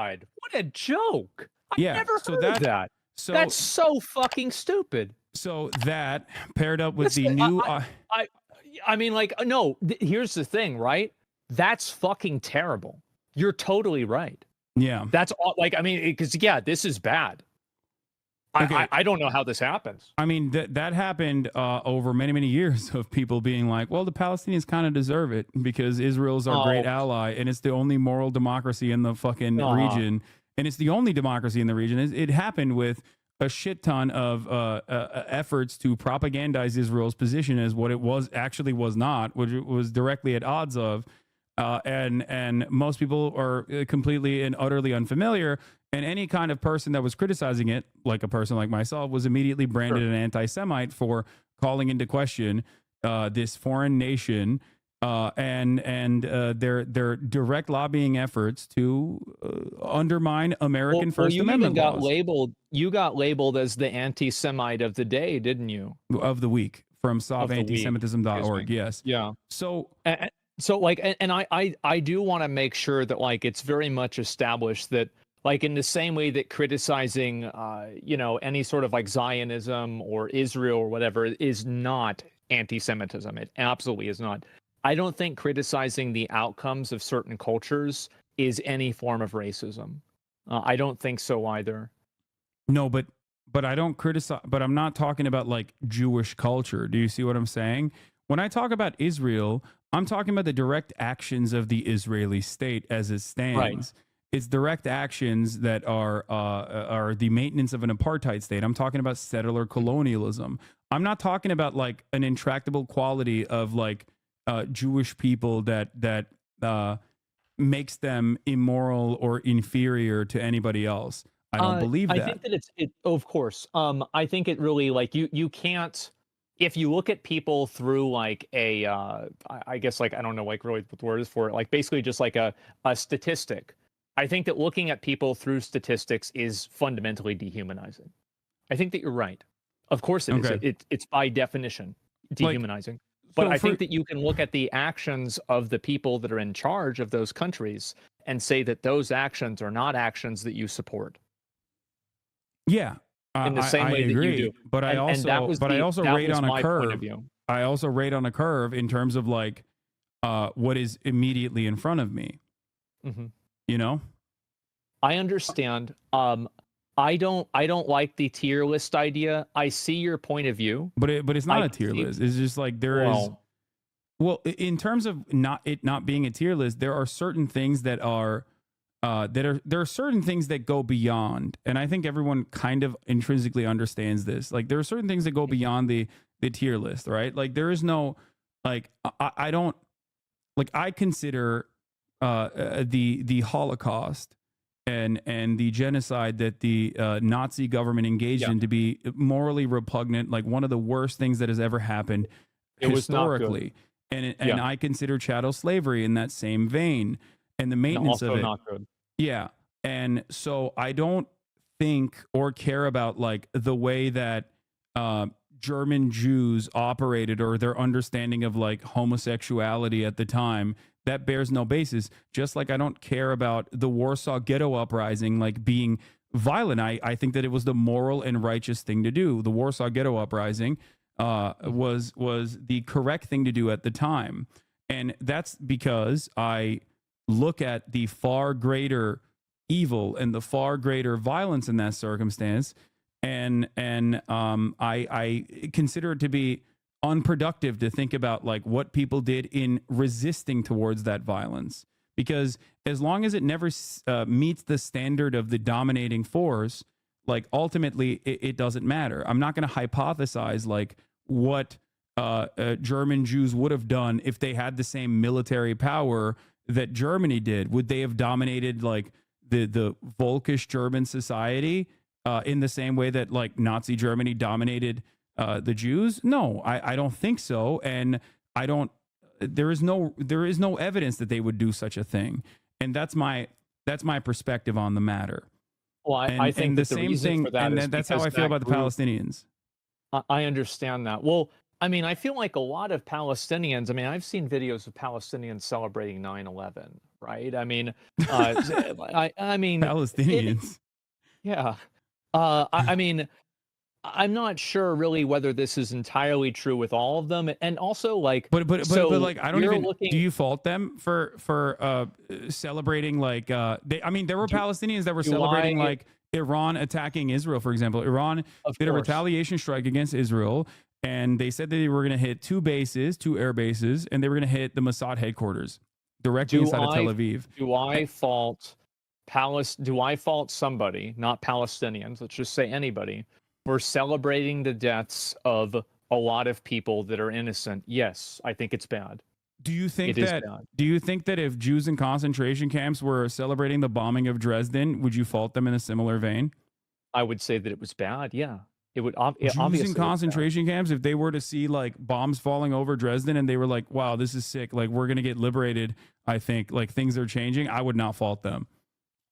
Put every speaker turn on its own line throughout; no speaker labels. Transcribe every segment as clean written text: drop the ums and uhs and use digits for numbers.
genocide. What a joke. I
Yeah,
never
so
heard of that.
so
That's so fucking stupid.
so that paired up with the
Listen,
new
I mean, like, no, here's the thing, right? That's fucking terrible. You're totally right.
yeah.
That's all, like, I mean, because, yeah, this is bad.
Okay.
I don't know how this happens.
I mean, that happened over many, many years of people being like, well, the Palestinians kind of deserve it because Israel's our great
Oh,
ally and it's the only moral democracy in the fucking
uh,
region. And it's the only democracy in the region. It happened with a shit ton of efforts to propagandize Israel's position as what it was not, which it was directly at odds of. And most people are completely and utterly unfamiliar. And any kind of person that was criticizing it, like a person like myself, was immediately branded
sure.
an anti-Semite for calling into question this foreign nation and their direct lobbying efforts to undermine American First
You even
Amendment
got
laws
labeled. You got labeled as the anti-Semite of the day, didn't you?
of the week from
Of the week. Excuse me.
stopantisemitism.org. Yes.
Yeah.
So
So like, and I do want to make sure that like it's very much established that like in the same way that criticizing you know, any sort of like Zionism or Israel or whatever is not anti-Semitism. It absolutely is not. I don't think criticizing the outcomes of certain cultures is any form of racism. I don't think so either.
no, but I don't criticize. But I'm not talking about like Jewish culture. Do you see what I'm saying? When I talk about Israel, I'm talking about the direct actions of the Israeli state as it
Right.
stands. It's direct actions that are the maintenance of an apartheid state. I'm talking about settler colonialism. I'm not talking about like an intractable quality of like Jewish people that makes them immoral or inferior to anybody else. I don't believe
I
that.
think that of course. I think it really like you can't if you look at people through like a I guess like I don't know like really what the word is for it, like basically just like a statistic. I think that looking at people through statistics is fundamentally dehumanizing. I think that you're right. Of course it is.
Okay.
It's by definition
Like
dehumanizing. But
so
I
for
think that you can look at the actions of the people that are in charge of those countries and say that those actions are not actions that you support
yeah,
in the same
I
way that you do.
agree, but
And that was
I also
that
rate
was
on a
my point of
curve.
view.
I also rate on a curve in terms of like what is immediately in front of me.
Mhm.
You know?
I understand. I don't like the tier list idea. I see your point of view.
But it's not
I
a
can
tier
see
list. It's just like there is
well,
in terms of not being a tier list, there are certain things that are there are certain things that go beyond, and I think everyone kind of intrinsically understands this. Like there are certain things that go beyond the tier list, right? Like there is no like I don't like I consider the Holocaust and the genocide that the Nazi government engaged
yeah,
in to be morally repugnant, like one of the worst things that has ever happened
it was not good.
historically. And
Yeah,
I consider chattel slavery in that same vein and the
and
maintenance of
also
it.
not good.
Yeah. And so I don't think or care about like the way that German Jews operated or their understanding of like homosexuality at the time. That bears no basis. Just like I don't care about the Warsaw Ghetto Uprising like being violent. I think that it was the moral and righteous thing to do. The Warsaw Ghetto Uprising was the correct thing to do at the time. And that's because I look at the far greater evil and the far greater violence in that circumstance, and I consider it to be unproductive to think about like what people did in resisting towards that violence, because as long as it never meets the standard of the dominating force, like ultimately it doesn't matter. I'm not going to hypothesize like what German Jews would have done if they had the same military power that Germany did. Would they have dominated like the Volkish German society in the same way that like Nazi Germany dominated the Jews? No, I don't think so. And I don't. There is no evidence that they would do such a thing. And that's my perspective on the matter.
Well, I think
And the
that the
same
reason
thing,
for that
and
is
that's how
because
I feel
that
about the
group
Palestinians.
I understand that. Well, I mean, I feel like a lot of Palestinians, I mean, I've seen videos of Palestinians celebrating 9/11, right? I mean, I mean, it,
Palestinians.
yeah. I mean, I'm not sure really whether this is entirely true with all of them, and also like,
But
so
like I don't
you're
even, do
looking.
you fault them for celebrating like I mean there were
Do,
Palestinians that were
do
celebrating
I?
like Iran attacking Israel, for example. Iran
Of
did a
course,
retaliation strike against Israel, and they said that they were going to hit two bases, two air bases, and they were going to hit the Mossad headquarters directly
do
inside of Tel
I?
Aviv.
Do I fault Do I fault somebody, not Palestinians, let's just say anybody, for celebrating the deaths of a lot of people that are innocent? Yes, I think it's bad.
Do you
It
think
is
that
bad.
if Jews in concentration camps were celebrating the bombing of Dresden, would you fault them in a similar vein?
I would say that it was bad. Yeah, it
Jews in
obviously it's bad.
concentration camps, if they were to see like bombs falling over Dresden and they were like, wow, this is sick, like we're going to get liberated, I think like things are changing, I would not fault them.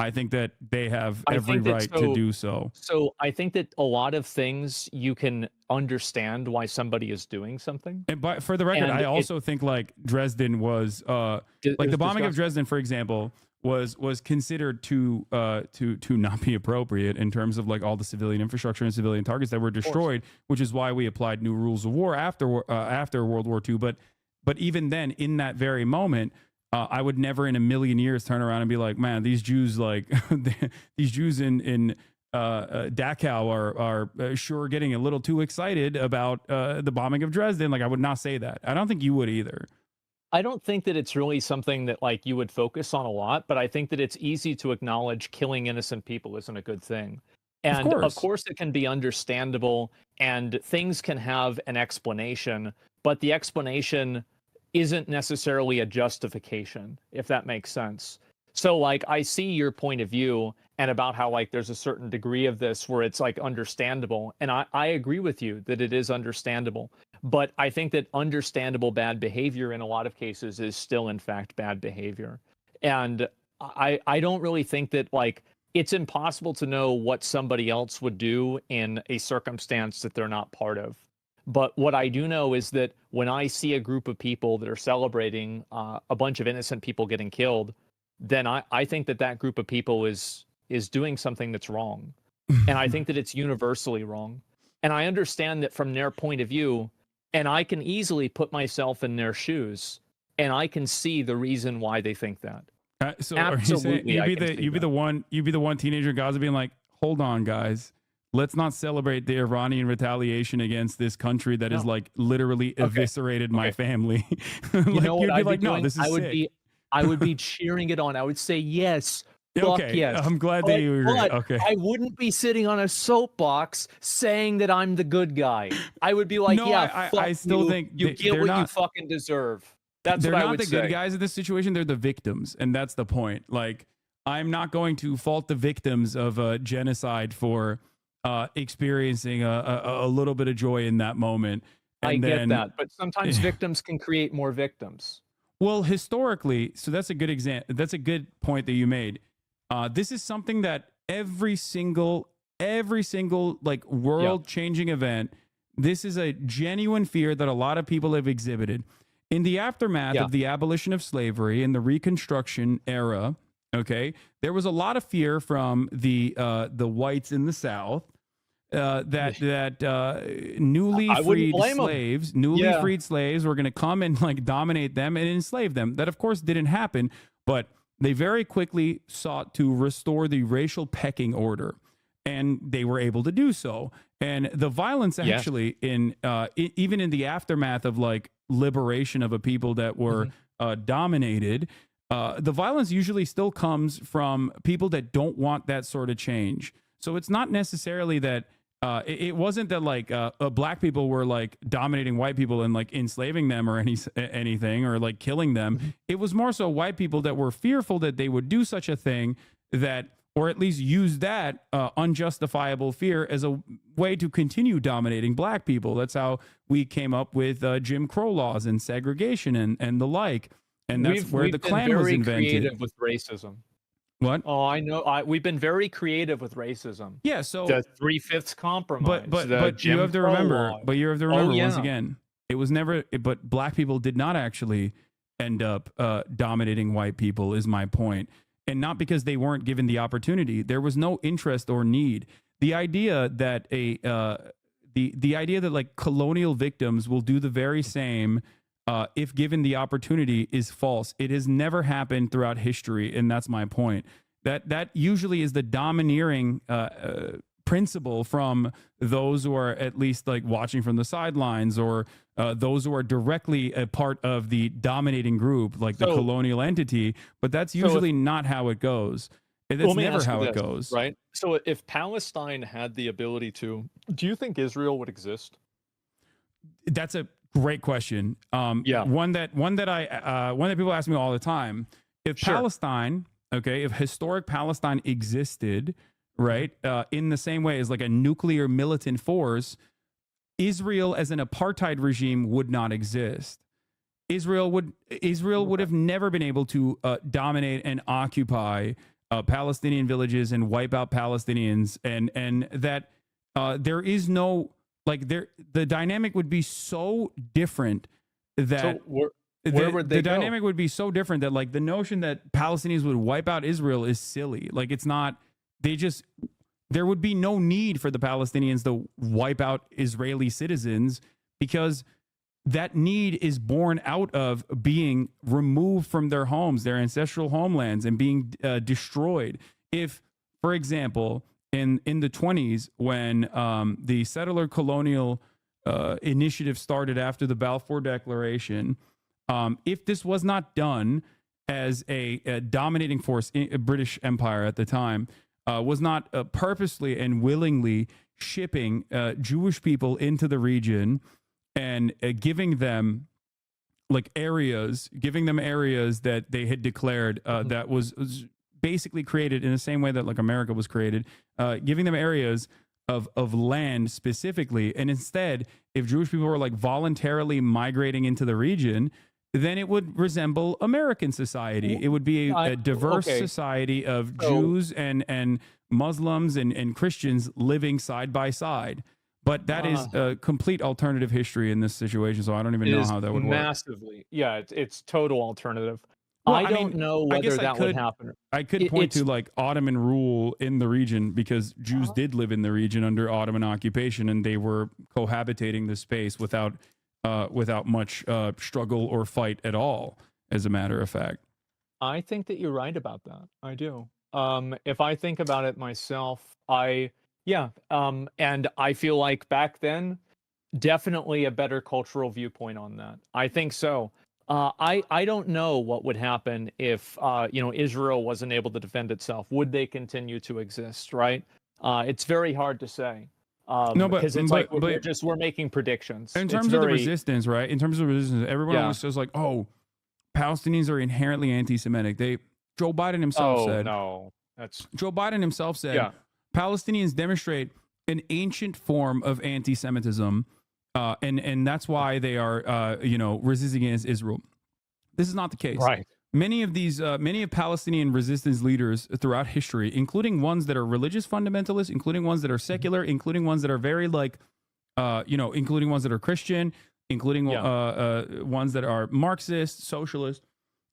I think that they have
I
every
think that
right to do so.
so I think that a lot of things you can understand why somebody is doing something,
And but for the record,
and
I also think like Dresden was
it
like the
was
bombing of
disgusting.
Dresden, for example, was considered to not be appropriate in terms of like all the civilian infrastructure and civilian targets that were
Of course.
destroyed, which is why we applied new rules of war after World War II. But even then, in that very moment, I would never in a million years turn around and be like, man, these Jews like these Jews in Dachau are sure getting a little too excited about the bombing of Dresden. Like I would not say that. I don't think you would either.
I don't think that it's really something that like you would focus on a lot, but I think that it's easy to acknowledge killing innocent people isn't a good thing.
Of
And of
course.
course it can be understandable and things can have an explanation, but the explanation isn't necessarily a justification, if that makes sense. So like I see your point of view and about how like there's a certain degree of this where it's like understandable. And I agree with you that it is understandable. But I think that understandable bad behavior in a lot of cases is still, in fact, bad behavior. And I don't really think that like it's impossible to know what somebody else would do in a circumstance that they're not part of. But what I do know is that when I see a group of people that are celebrating a bunch of innocent people getting killed, then I think that that group of people is doing something that's wrong. And I think that it's universally wrong. And I understand that from their point of view, and I can easily put myself in their shoes, and I can see the reason why they think that.
So are you saying
Absolutely, I can see
you'd be
that.
the one teenager in Gaza being like, hold on, guys, let's not celebrate the Iranian retaliation against this country that is
No.
like literally
Okay.
eviscerated my
Okay.
family.
You
Like
know what
you'd be
I'd be
like, no,
doing?
this is sick.
I would be cheering it on. I would say, yes, fuck
Okay,
yes.
I'm glad that you agree.
But
Okay.
I wouldn't be sitting on a soapbox saying that I'm the good guy. I would be like,
No,
yeah, fuck
I still
you.
think
You get
they're
what you
not.
fucking deserve. That's
They're
what I
not
would
the good
say.
guys in this situation. They're the victims, and that's the point. Like, I'm not going to fault the victims of a genocide for experiencing a little bit of joy in that moment.
I
And
get
then,
that, but sometimes victims can create more victims.
well, historically, so that's a good example. That's a good point that you made. This is something that every single like world changing event. This is a genuine fear that a lot of people have exhibited in the aftermath
Yeah.
of the abolition of slavery in the Reconstruction era. Okay, there was a lot of fear from the whites in the South that newly
I wouldn't
freed
blame 'em.
slaves,
Yeah.
were going to come and like dominate them and enslave them. That of course didn't happen, but they very quickly sought to restore the racial pecking order, and they were able to do so. And the violence
Yes.
actually even in the aftermath of like liberation of a people that were dominated, the violence usually still comes from people that don't want that sort of change. So it's not necessarily that it wasn't that like black people were like dominating white people and like enslaving them or anything or like killing them. It was more so white people that were fearful that they would do such a thing, that or at least use that unjustifiable fear as a way to continue dominating black people. That's how we came up with Jim Crow laws and segregation and the like. And that's where the Klan was invented.
Creative with racism.
What?
Oh, I know. We've been very creative with racism.
Yeah. So
The 3/5 compromise.
but
the
you have to
Jim Crow
remember.
laws.
But you have to remember once
yeah.
again, it was never. But black people did not actually end up dominating white people, is my point. And not because they weren't given the opportunity. There was no interest or need. The idea that the idea that like colonial victims will do the very same if given the opportunity is false. It has never happened throughout history, and that's my point. That usually is the domineering principle from those who are at least like watching from the sidelines, or those who are directly a part of the dominating group, like the colonial entity. But that's usually not how it goes. That's never how it goes.
Right. So if Palestine had the ability to, do you think Israel would exist?
That's a great question.
Yeah.
One that people ask me all the time. If Palestine, okay, if historic Palestine existed, right, in the same way as like a nuclear militant force, Israel as an apartheid regime would not exist. Israel would have never been able to dominate and occupy Palestinian villages and wipe out Palestinians, and that there is no, like, the dynamic would be so different that
where would they
the
go?
dynamic would be so different that like the notion that Palestinians would wipe out Israel is silly. Like, it's not. There would be no need for the Palestinians to wipe out Israeli citizens, because that need is born out of being removed from their homes, their ancestral homelands, and being destroyed. If, for example, in the 1920s, when the settler colonial initiative started after the Balfour Declaration, if this was not done as a dominating force in British Empire at the time, was not purposely and willingly shipping Jewish people into the region and giving them areas that they had declared that was basically created in the same way that like America was created, giving them areas of land specifically. And instead, if Jewish people were like voluntarily migrating into the region, then it would resemble American society. It would be a diverse society of Jews and Muslims and Christians living side by side. But that is a complete alternative history in this situation, so I don't even know how that would work.
Massively. Yeah, it's total alternative. Well, I don't know whether that would happen.
I could point to like Ottoman rule in the region, because Jews did live in the region under Ottoman occupation, and they were cohabitating the space without much struggle or fight at all, as a matter of fact.
I think that you're right about that. I do. If I think about it myself, and I feel like back then, definitely a better cultural viewpoint on that. I think so. I don't know what would happen if Israel wasn't able to defend itself. Would they continue to exist? Right? It's very hard to say.
No, but
because it's we're making predictions.
In terms of the resistance, right? In terms of resistance, everyone always says like, "Oh, Palestinians are inherently anti-Semitic." Joe Biden himself said.
No,
Joe Biden himself said. Palestinians demonstrate an ancient form of anti-Semitism, and that's why they are resisting against Israel. This is not the case.
Right.
Many of Palestinian resistance leaders throughout history, including ones that are religious fundamentalists, including ones that are secular, including ones that are very including ones that are Christian, including ones that are Marxist, socialist,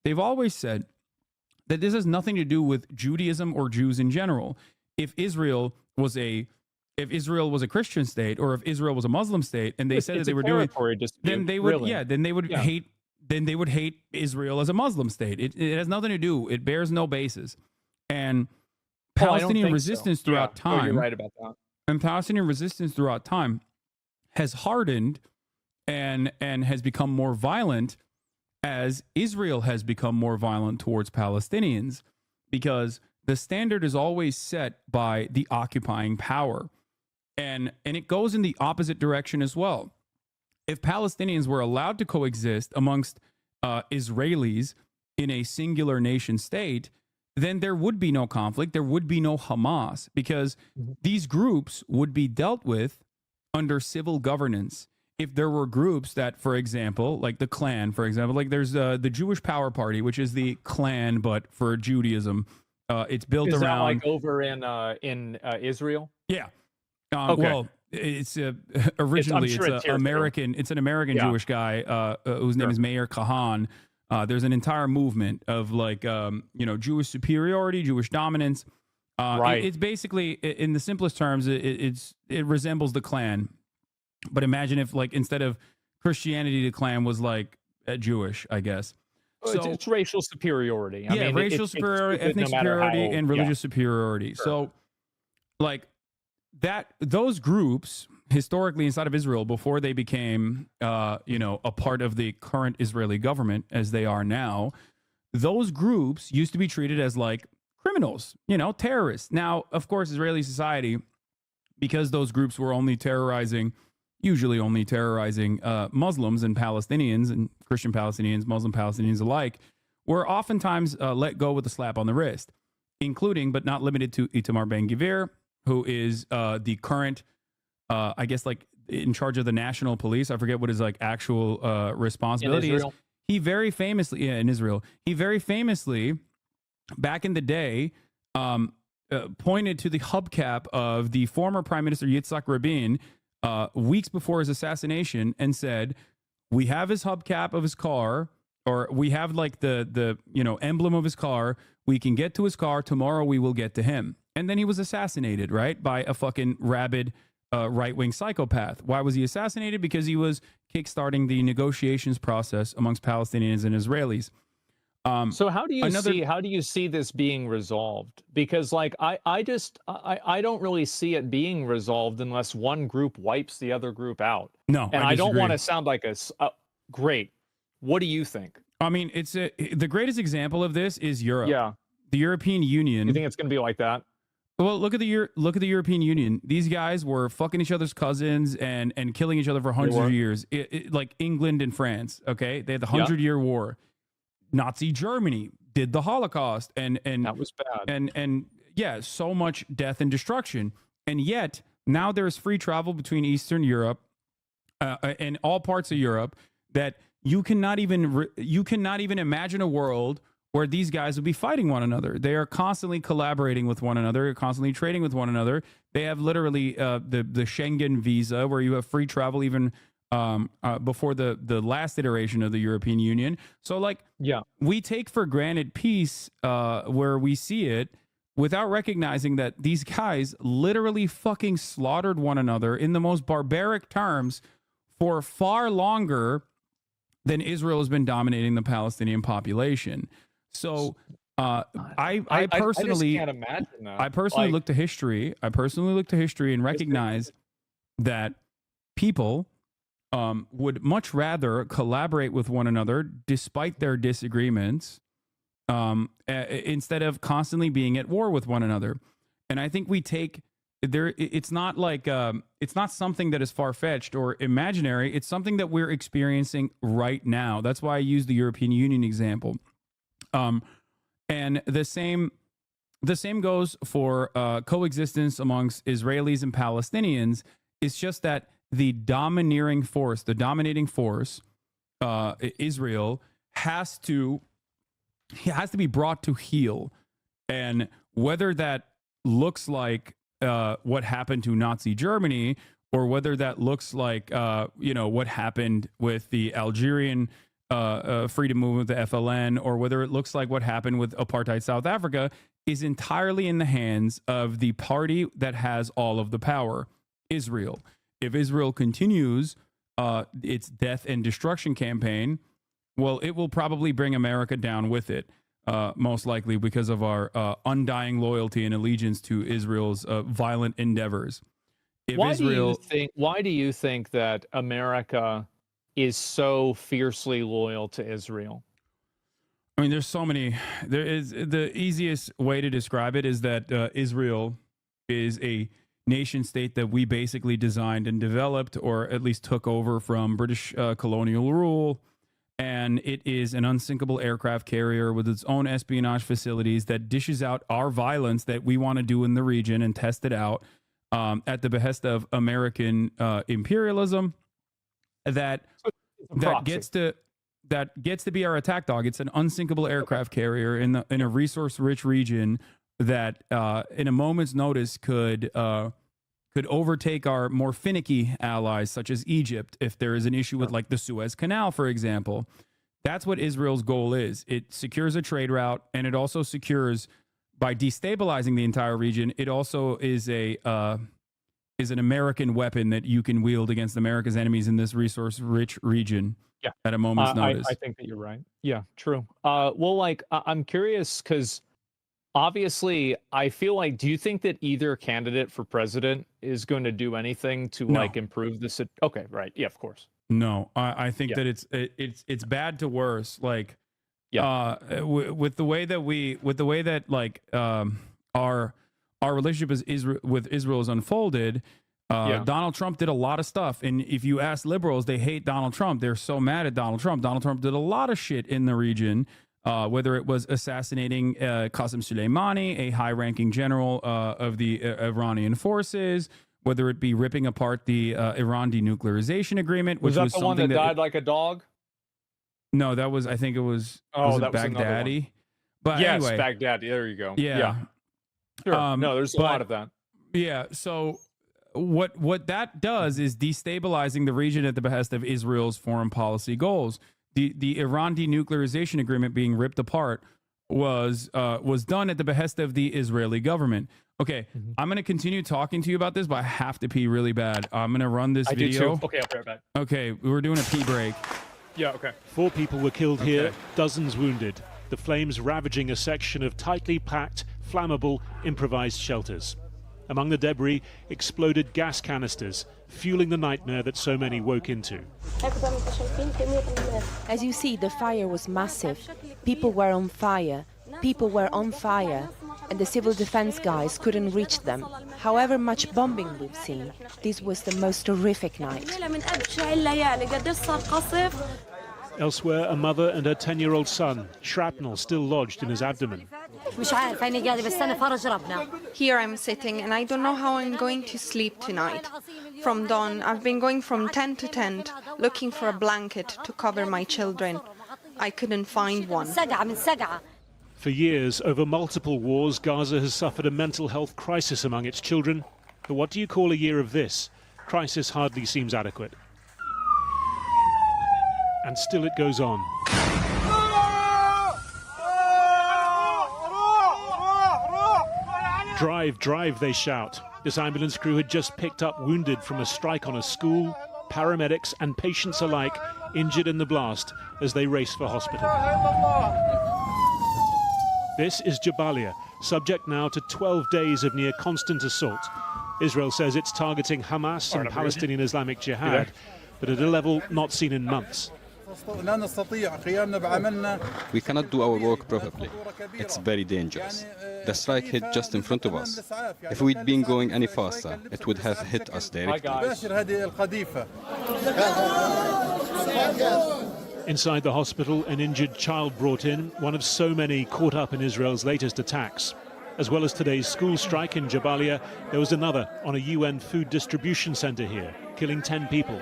they've always said that this has nothing to do with Judaism or Jews in general. If Israel was a Christian state, or if Israel was a Muslim state, and they said that they were doing, then they would hate. Then they would hate Israel as a Muslim state. It has nothing to do. It bears no basis. And Palestinian resistance throughout time.
You're right about that.
And Palestinian resistance throughout time has hardened and has become more violent as Israel has become more violent towards Palestinians, because the standard is always set by the occupying power. And it goes in the opposite direction as well. If Palestinians were allowed to coexist amongst Israelis in a singular nation state, then there would be no conflict. There would be no Hamas, because these groups would be dealt with under civil governance. If there were groups that, for example, like the Klan, for example, like there's the Jewish Power Party, which is the Klan, but for Judaism. It's built around. Is that like
over in Israel?
Yeah. Well, it's originally it's an American Jewish guy whose name is Meir Kahan, There's an entire movement of like, Jewish superiority, Jewish dominance.
Right.
It's basically, in the simplest terms, it resembles the Klan. But imagine if, like, instead of Christianity, the Klan was like Jewish, I guess. So
It's racial superiority. I
yeah,
mean,
racial superiority,
stupid
ethnic
no matter
superiority,
how.
and
Yeah,
religious superiority.
sure.
So, like, those groups historically inside of Israel, before they became, a part of the current Israeli government as they are now, those groups used to be treated as like criminals, terrorists. Now, of course, Israeli society, because those groups were usually only terrorizing Muslims and Palestinians and Christian Palestinians, Muslim Palestinians alike, were oftentimes let go with a slap on the wrist, including but not limited to Itamar Ben-Gvir, who is the current, I guess, like in charge of the national police. I forget what his like actual responsibility is. He very famously, in Israel, back in the day, pointed to the hubcap of the former Prime Minister Yitzhak Rabin weeks before his assassination and said, "We have his hubcap of his car, or we have like the emblem of his car. We can get to his car tomorrow. We will get to him." And then he was assassinated, right, by a fucking rabid right-wing psychopath. Why was he assassinated? Because he was kickstarting the negotiations process amongst Palestinians and Israelis.
So how do you see this being resolved? Because like I don't really see it being resolved unless one group wipes the other group out.
No,
and I don't
disagree.
want to sound like great. What do you think?
I mean, the greatest example of this is Europe.
Yeah,
The European Union.
you think it's going to be like that?
Well, look at the European Union. These guys were fucking each other's cousins and killing each other for hundreds of years. Like England and France. Okay, they had the 100-Year War. Nazi Germany did the Holocaust, and
That was bad.
and yeah, so much death and destruction. And yet now there's free travel between Eastern Europe and all parts of Europe that you cannot even imagine a world where these guys would be fighting one another. They are constantly collaborating with one another, constantly trading with one another. They have literally the Schengen visa, where you have free travel even before the last iteration of the European Union. So like, we take for granted peace where we see it, without recognizing that these guys literally fucking slaughtered one another in the most barbaric terms for far longer than Israel has been dominating the Palestinian population. So I personally
just can't imagine that.
I personally look to history. And recognize that people would much rather collaborate with one another despite their disagreements, instead of constantly being at war with one another. And I think we take there. It's not like it's not something that is far-fetched or imaginary. It's something that we're experiencing right now. That's why I use the European Union example. And the same goes for coexistence amongst Israelis and Palestinians. It's just that the dominating force, Israel, has to be brought to heel. And whether that looks like what happened to Nazi Germany, or whether that looks like what happened with the Algerian freedom movement, the FLN, or whether it looks like what happened with apartheid South Africa, is entirely in the hands of the party that has all of the power, Israel. If Israel continues its death and destruction campaign, well, it will probably bring America down with it, most likely because of our undying loyalty and allegiance to Israel's violent endeavors.
Why do you think that America is so fiercely loyal to Israel?
I mean, there's so many. There is, the easiest way to describe it is that Israel is a nation state that we basically designed and developed, or at least took over from British colonial rule. And it is an unsinkable aircraft carrier with its own espionage facilities that dishes out our violence that we want to do in the region and test it out at the behest of American imperialism. That gets to be our attack dog. It's an unsinkable aircraft carrier in a resource-rich region that, in a moment's notice, could overtake our more finicky allies, such as Egypt, if there is an issue with like the Suez Canal, for example. That's what Israel's goal is. It secures a trade route, and it also secures, by destabilizing the entire region, it also is an American weapon that you can wield against America's enemies in this resource-rich region.
Yeah.
At a moment's notice.
I think that you're right. Yeah, true. Well, like I'm curious because obviously I feel like, do you think that either candidate for president is going to do anything to
No.
like improve this? Okay, right. Yeah, of course.
No, I think that it's bad to worse. Like, with the way that like our relationship with Israel is unfolded. Donald Trump did a lot of stuff, and if you ask liberals, they hate Donald Trump. They're so mad at Donald Trump. Donald Trump did a lot of shit in the region, whether it was assassinating Qasem Soleimani, a high-ranking general of the Iranian forces, whether it be ripping apart the Iran denuclearization agreement, which was
the one that died like a dog?
No, that was, I think it was,
that was
Baghdadi. But
yes,
anyway,
Baghdadi. There you go.
Yeah.
Sure. No, there's a lot of that.
Yeah. So what that does is destabilizing the region at the behest of Israel's foreign policy goals. The Iran denuclearization agreement being ripped apart was done at the behest of the Israeli government. Okay, I'm going to continue talking to you about this, but I have to pee really bad. I'm going to run this video.
Do too. Okay, I'll be right back.
Okay, we're doing a pee break.
Yeah, okay.
4 people were killed here, dozens wounded. The flames ravaging a section of tightly packed, flammable, improvised shelters. Among the debris, exploded gas canisters, fueling the nightmare that so many woke into.
As you see, the fire was massive. People were on fire. People were on fire, and the civil defense guys couldn't reach them. However much bombing we've seen, this was the most horrific night.
Elsewhere, a mother and her 10-year-old son, shrapnel still lodged in his abdomen.
Here I'm sitting and I don't know how I'm going to sleep tonight. From dawn, I've been going from tent to tent, looking for a blanket to cover my children. I couldn't find one.
For years, over multiple wars, Gaza has suffered a mental health crisis among its children. But what do you call a year of this? Crisis hardly seems adequate. And still it goes on. Drive, drive, they shout. This ambulance crew had just picked up wounded from a strike on a school, paramedics and patients alike injured in the blast as they race for hospital. This is Jabalia, subject now to 12 days of near constant assault. Israel says it's targeting Hamas and Palestinian Islamic Jihad, but at a level not seen in months.
We cannot do our work properly. It's very dangerous. The strike hit just in front of us. If we'd been going any faster, it would have hit us directly.
Inside the hospital, an injured child brought in, one of so many caught up in Israel's latest attacks. As well as today's school strike in Jabalia, there was another on a UN food distribution center here, killing 10 people.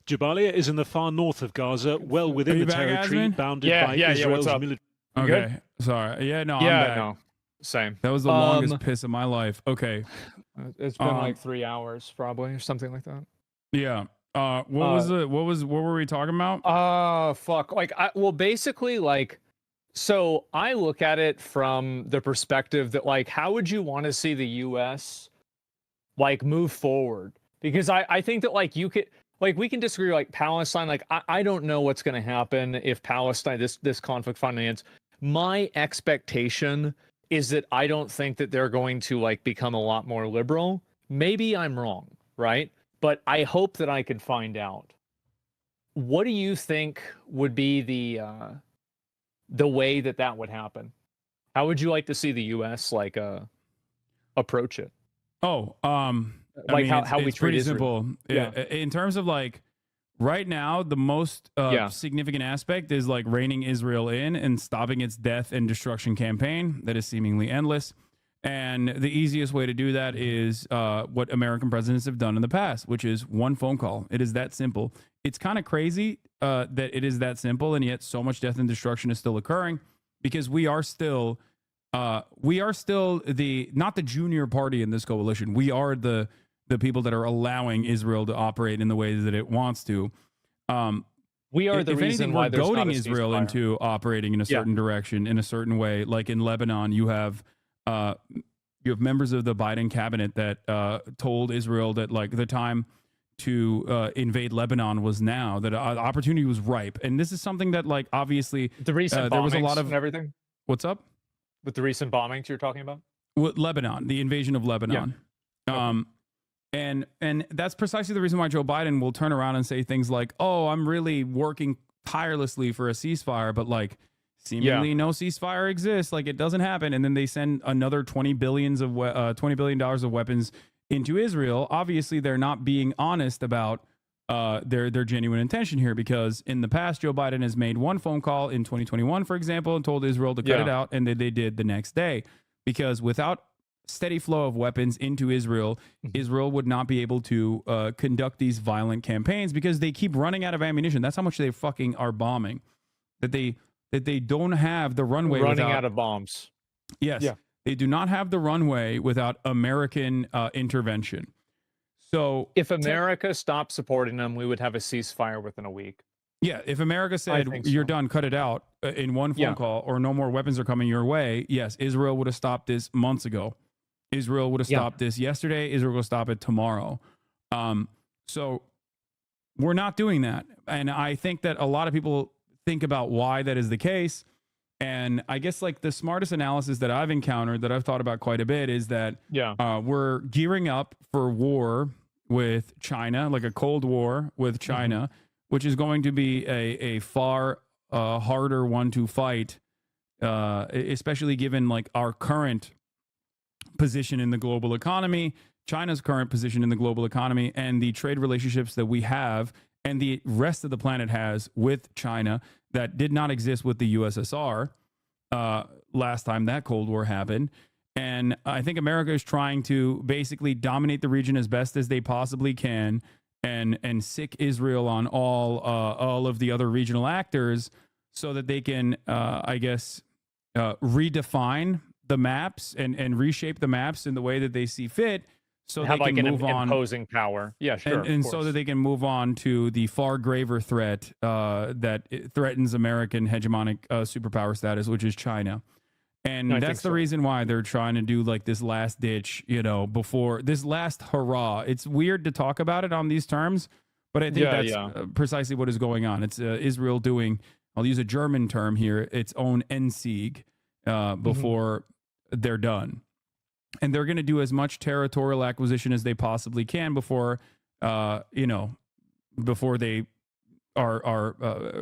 Jabalia is in the far north of Gaza, well within the territory bounded by Israel's military.
Okay, sorry. Yeah, no, I'm back.
No, same.
That was the longest piss of my life. Okay,
it's been like 3 hours probably, or something like that.
Yeah. What were we talking about?
Fuck. Like, well, basically, like, so I look at it from the perspective that, like, how would you want to see the U.S. like move forward? Because I think that, like, you could. Like, we can disagree, like, Palestine, like, I don't know what's going to happen if Palestine, this conflict finally ends. My expectation is that I don't think that they're going to, like, become a lot more liberal. Maybe I'm wrong, right? But I hope that I can find out. What do you think would be the way that would happen? How would you like to see the U.S., like, approach it?
I mean, how we treat
pretty
Israel. Simple.
Yeah.
In terms of, like, right now, the most significant aspect is, like, reining Israel in and stopping its death and destruction campaign that is seemingly endless. And the easiest way to do that is what American presidents have done in the past, which is one phone call. It is that simple. It's kind of crazy that it is that simple, and yet so much death and destruction is still occurring because we are still not the junior party in this coalition. We are the people that are allowing Israel to operate in the ways that it wants to.
We are the
if
reason
anything,
why
we're
there's not
goading
a
Israel
ceasefire.
into operating in a certain direction, in a certain way. Like in Lebanon, you have members of the Biden cabinet that told Israel that like the time to invade Lebanon was now, that opportunity was ripe. And this is something that like obviously
The recent
there was a
bombings
lot of
and everything.
what's up
With the recent bombings you're talking about?
with Lebanon, the invasion of Lebanon.
Okay.
And that's precisely the reason why Joe Biden will turn around and say things like, "Oh, I'm really working tirelessly for a ceasefire," but like seemingly no ceasefire exists, like it doesn't happen, and then they send another $20 billion of weapons into Israel. Obviously, they're not being honest about their genuine intention here, because in the past, Joe Biden has made one phone call in 2021, for example, and told Israel to cut it out, and they did the next day, because without steady flow of weapons into Israel, Israel would not be able to conduct these violent campaigns, because they keep running out of ammunition. That's how much they fucking are bombing. That they don't have the runway
Running out of bombs.
Yes. Yeah. They do not have the runway without American intervention. So
if America stopped supporting them, we would have a ceasefire within a week.
Yeah, if America said, you're done, cut it out in one phone call, or no more weapons are coming your way, yes, Israel would have stopped this months ago. Israel would have stopped this yesterday. Israel will stop it tomorrow. So we're not doing that. And I think that a lot of people think about why that is the case. And I guess like the smartest analysis that I've encountered, that I've thought about quite a bit, is that we're gearing up for war with China, like a Cold War with China, which is going to be a far harder one to fight, especially given like our current position in the global economy, China's current position in the global economy, and the trade relationships that we have and the rest of the planet has with China that did not exist with the USSR last time that Cold War happened. And I think America is trying to basically dominate the region as best as they possibly can, and sick Israel on all of the other regional actors, so that they can, I guess, redefine the maps and reshape the maps in the way that they see fit, so
have
they
like
can
an
move on,
imposing power. Yeah, sure.
and so that they can move on to the far graver threat that threatens American hegemonic superpower status, which is China. And that's the reason why they're trying to do like this last ditch, before this last hurrah. It's weird to talk about it on these terms, but I think that's precisely what is going on. It's Israel doing, I'll use a German term here, its own Endsieg before they're done. And they're going to do as much territorial acquisition as they possibly can before, before they are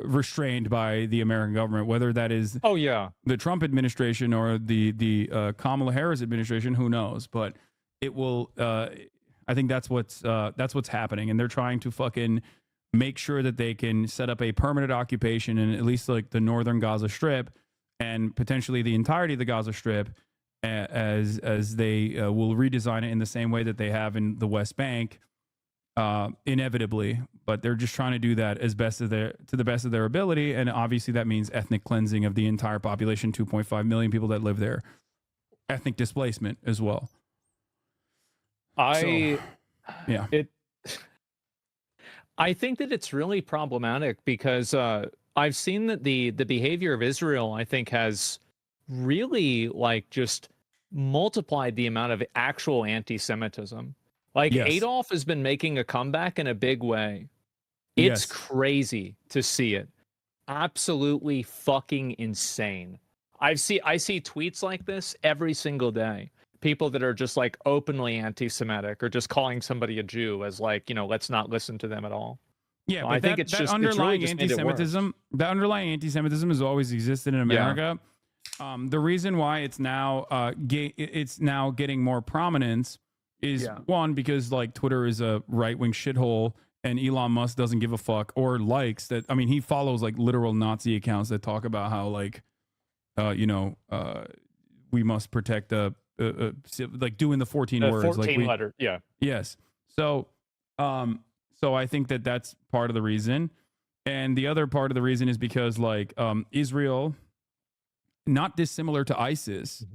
restrained by the American government, whether that is the Trump administration or the Kamala Harris administration, who knows? But it will. I think that's what's happening, and they're trying to fucking make sure that they can set up a permanent occupation in at least like the northern Gaza Strip, and potentially the entirety of the Gaza Strip, as they will redesign it in the same way that they have in the West Bank, inevitably. But they're just trying to do that to the best of their ability, and obviously that means ethnic cleansing of the entire population, 2.5 million people that live there, ethnic displacement as well.
I think that it's really problematic, because I've seen that the behavior of Israel, I think, has really like just multiplied the amount of actual anti-Semitism. Like Adolf has been making a comeback in a big way. It's crazy to see it. Absolutely fucking insane. I see tweets like this every single day. People that are just like openly anti-Semitic, or just calling somebody a Jew as like, let's not listen to them at all.
Yeah,
So
but
I think it's just
underlying
it's really just
anti-Semitism. That underlying anti-Semitism has always existed in America. The reason why it's now getting more prominence is one, because like Twitter is a right-wing shithole, and Elon Musk doesn't give a fuck, or likes that. I mean, he follows like literal Nazi accounts that talk about how like, we must protect like doing the 14 words,
14
like
letter. Yeah.
Yes. So I think that that's part of the reason. And the other part of the reason is because like Israel, not dissimilar to ISIS,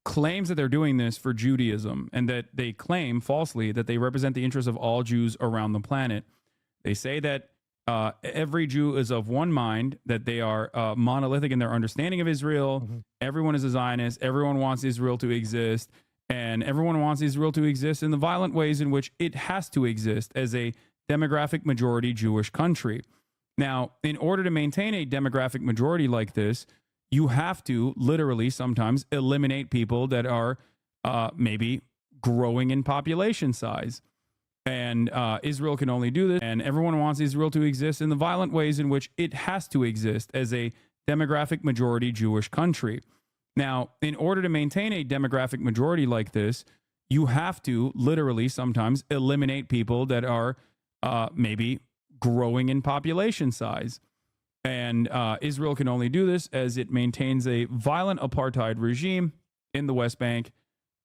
claims that they're doing this for Judaism, and that they claim falsely that they represent the interests of all Jews around the planet. They say that every Jew is of one mind, that they are monolithic in their understanding of Israel. Everyone is a Zionist. Everyone wants Israel to exist. And everyone wants Israel to exist in the violent ways in which it has to exist as a demographic majority Jewish country. Now, in order to maintain a demographic majority like this, you have to literally sometimes eliminate people that are maybe growing in population size. And Israel can only do this. And everyone wants Israel to exist in the violent ways in which it has to exist as a demographic majority Jewish country. Now, in order to maintain a demographic majority like this, you have to literally sometimes eliminate people that are maybe growing in population size. And Israel can only do this as it maintains a violent apartheid regime in the West Bank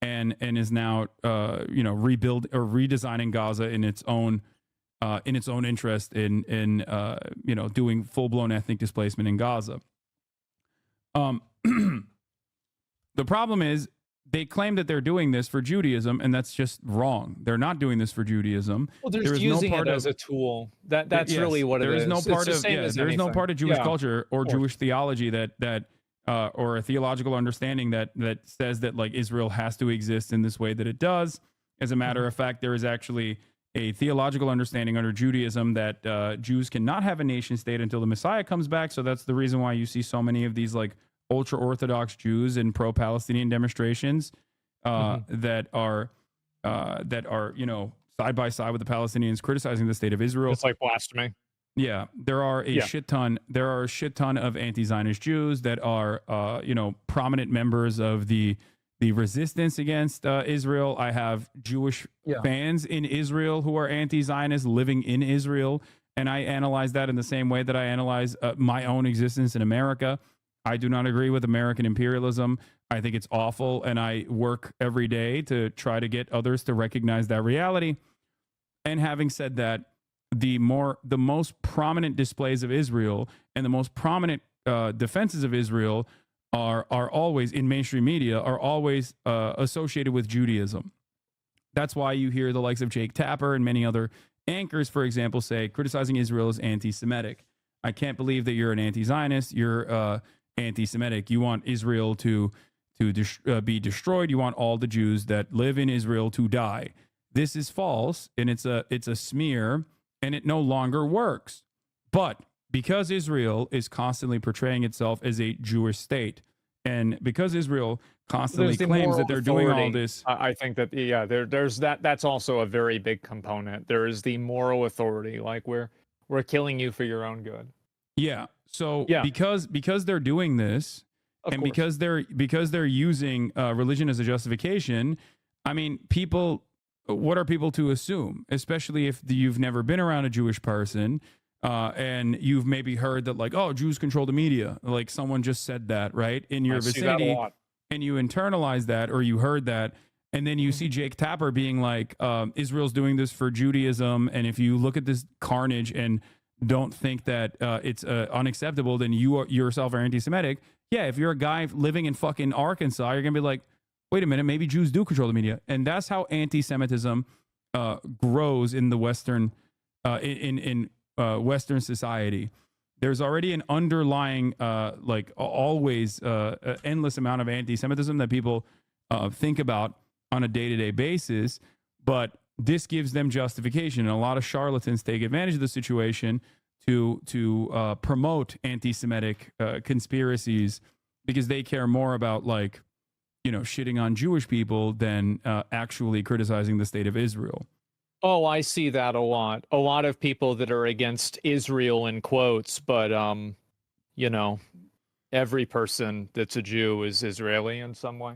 and is now rebuild or redesigning Gaza in its own interest in doing full-blown ethnic displacement in Gaza. The problem is they claim that they're doing this for Judaism, and that's just wrong. They're not doing this for Judaism.
Well, they're just using it as a tool. That's really what it is.
There is no part of Jewish culture or Jewish theology that or a theological understanding that says that like Israel has to exist in this way that it does. As a matter of fact, there is actually a theological understanding under Judaism that Jews cannot have a nation state until the Messiah comes back. So that's the reason why you see so many of these like ultra-Orthodox Jews in pro-Palestinian demonstrations that are side by side with the Palestinians criticizing the state of Israel.
It's like blasphemy.
Yeah, there are a shit ton of anti-Zionist Jews that are prominent members of the resistance against Israel. I have Jewish fans in Israel who are anti-Zionist living in Israel, and I analyze that in the same way that I analyze my own existence in America. I do not agree with American imperialism. I think it's awful, and I work every day to try to get others to recognize that reality. And having said that, the most prominent displays of Israel and the most prominent defenses of Israel are always in mainstream media, are always associated with Judaism. That's why you hear the likes of Jake Tapper and many other anchors, for example, say criticizing Israel is anti-Semitic. I can't believe that you're an anti-Zionist. You're anti-Semitic. You want Israel to be destroyed. You want all the Jews that live in Israel to die. This is false, and it's a smear, and it no longer works. But because Israel is constantly portraying itself as a Jewish state, and because Israel constantly claims that they're doing all this,
I think that there's that. That's also a very big component. There is the moral authority, like we're killing you for your own good.
Yeah. So because they're doing this, and because they're using religion as a justification, I mean, what are people to assume? Especially if you've never been around a Jewish person, and you've maybe heard that like, oh, Jews control the media. Like someone just said that, right? In your vicinity, and you internalize that, or you heard that, and then you see Jake Tapper being like, Israel's doing this for Judaism, and if you look at this carnage and don't think that it's unacceptable, then you yourself are anti-Semitic. Yeah, if you're a guy living in fucking Arkansas, you're gonna be like, wait a minute, maybe Jews do control the media. And that's how anti-Semitism grows in the Western Western society. There's already an underlying always endless amount of anti-Semitism that people think about on a day-to-day basis, but this gives them justification, and a lot of charlatans take advantage of the situation to promote anti-Semitic conspiracies because they care more about shitting on Jewish people than actually criticizing the state of Israel.
Oh, I see that a lot. A lot of people that are against Israel in quotes, but every person that's a Jew is Israeli in some way.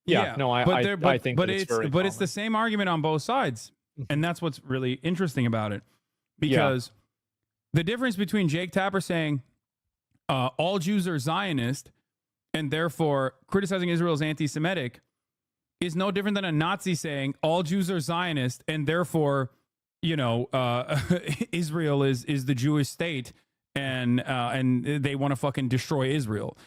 I think it's the same argument on both sides. And that's what's really interesting about it. Because the difference between Jake Tapper saying all Jews are Zionist and therefore criticizing Israel as anti-Semitic is no different than a Nazi saying all Jews are Zionist and therefore, Israel is the Jewish state and they want to fucking destroy Israel.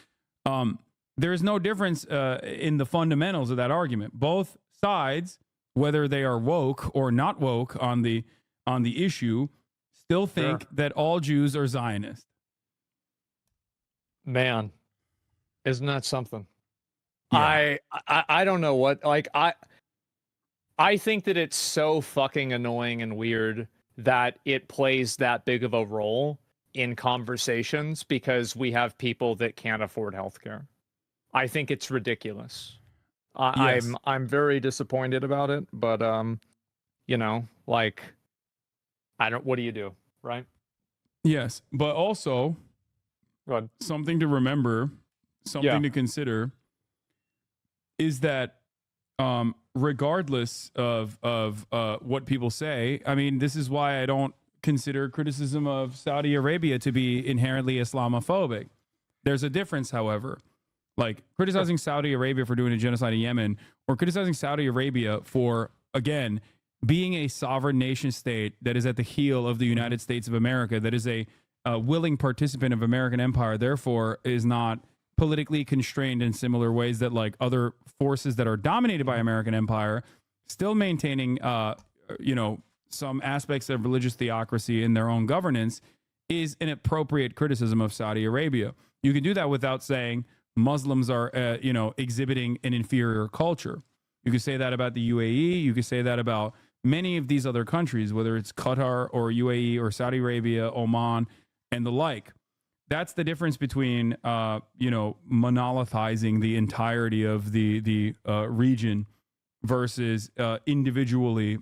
There is no difference in the fundamentals of that argument. Both sides, whether they are woke or not woke on the issue,
still think that all Jews are Zionist.
Man, isn't that something?
Yeah.
I don't know what, like, I think that it's so fucking annoying and weird that it plays that big of a role in conversations because we have people that can't afford healthcare. I think it's ridiculous.
Yes.
I'm very disappointed about it, but you know, like, what do you do, right?
Yes, but also
Go ahead.
something to remember, something
Yeah.
to consider is that regardless of what people say, I mean, this is why I don't consider criticism of Saudi Arabia to be inherently Islamophobic. There's a difference, however. Like criticizing Saudi Arabia for doing a genocide in Yemen, or criticizing Saudi Arabia for, again, being a sovereign nation state that is at the heel of the United States of America, that is a willing participant of American empire, therefore is not politically constrained in similar ways that like other forces that are dominated by American empire, still maintaining, some aspects of religious theocracy in their own governance, is an appropriate criticism of Saudi Arabia. You can do that without saying Muslims are, exhibiting an inferior culture. You could say that about the UAE. You could say that about many of these other countries, whether it's Qatar or UAE or Saudi Arabia, Oman, and the like. That's the difference between, monolithizing the entirety of the region versus individually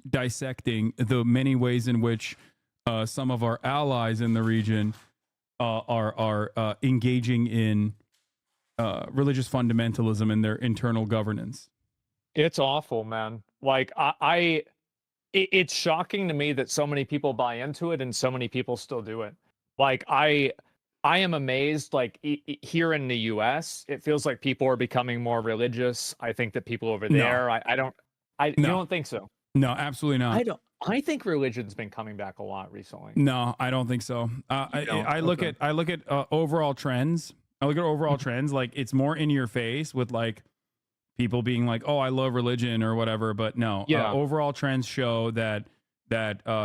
dissecting the many ways in which some of our allies in the region are engaging in religious fundamentalism in their internal governance.
It's awful, man. Like it's shocking to me that so many people buy into it and so many people still do it. Like I am amazed. Like here in the U.S., it feels like people are becoming more religious. I think that people over there, you don't think so?
No, absolutely not.
I think religion's been coming back a lot recently.
No, I don't think so. I look at overall trends. I look at overall trends. Like it's more in your face with like people being like, "Oh, I love religion" or whatever. But no, overall trends show that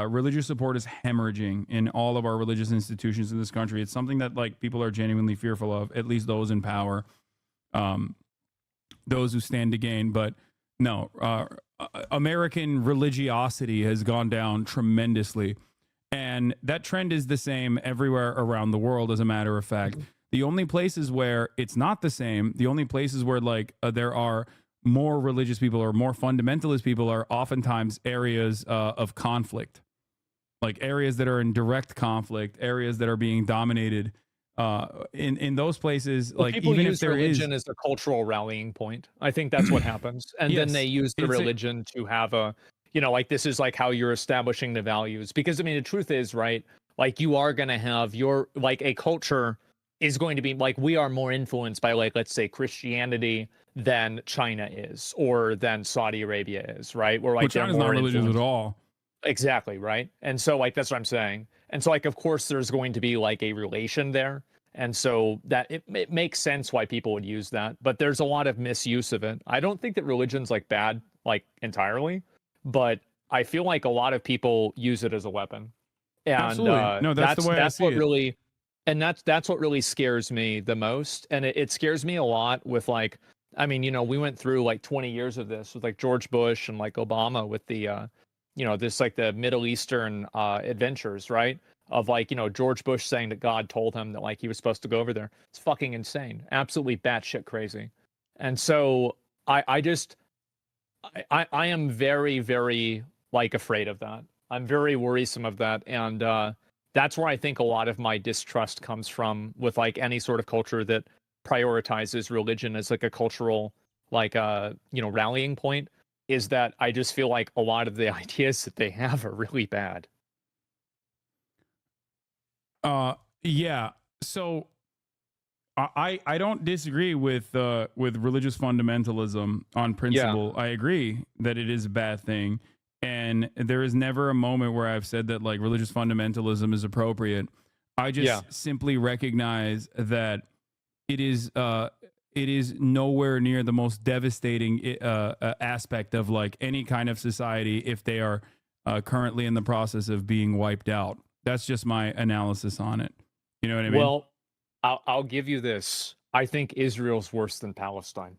religious support is hemorrhaging in all of our religious institutions in this country. It's something that like people are genuinely fearful of, at least those in power, those who stand to gain. But no, American religiosity has gone down tremendously. And that trend is the same everywhere around the world, as a matter of fact. The only places where it's not the same, the only places where like there are more religious people or more fundamentalist people are oftentimes areas of conflict, like areas that are in direct conflict, areas that are being dominated. In those places,
well,
like
people
even
use
if there
religion
is
as a cultural rallying point. I think that's what happens, and then
Yes,
they use the
it's
religion to have a, like this is like how you're establishing the values. Because I mean, the truth is, right? Like you are going to have your like a culture is going to be like we are more influenced by like let's say Christianity than China is or than Saudi Arabia is, right? Where like
China's not religious at all.
Exactly, right? And so like that's what I'm saying. And so like of course there's going to be like a relation there. And so that it makes sense why people would use that, but there's a lot of misuse of it. I don't think that religion's like bad like entirely, but I feel like a lot of people use it as a weapon. And
Absolutely. No, that's the way I see
what
it.
really and that's what really scares me the most. And it scares me a lot with like I mean, we went through like 20 years of this with like George Bush and like Obama with the this like the Middle Eastern adventures, right? Of like, George Bush saying that God told him that like he was supposed to go over there. It's fucking insane. Absolutely batshit crazy. And so I am very, very like afraid of that. I'm very worrisome of that. And that's where I think a lot of my distrust comes from with like any sort of culture that prioritizes religion as like a cultural like rallying point, is that I just feel like a lot of the ideas that they have are really bad.
Yeah. So I don't disagree with religious fundamentalism on principle. I agree that it is a bad thing, and there is never a moment where I've said that like religious fundamentalism is appropriate. I just simply recognize that it is nowhere near the most devastating aspect of like any kind of society if they are currently in the process of being wiped out. That's just my analysis on it. You know what I mean?
Well, I'll give you this. I think Israel's worse than Palestine.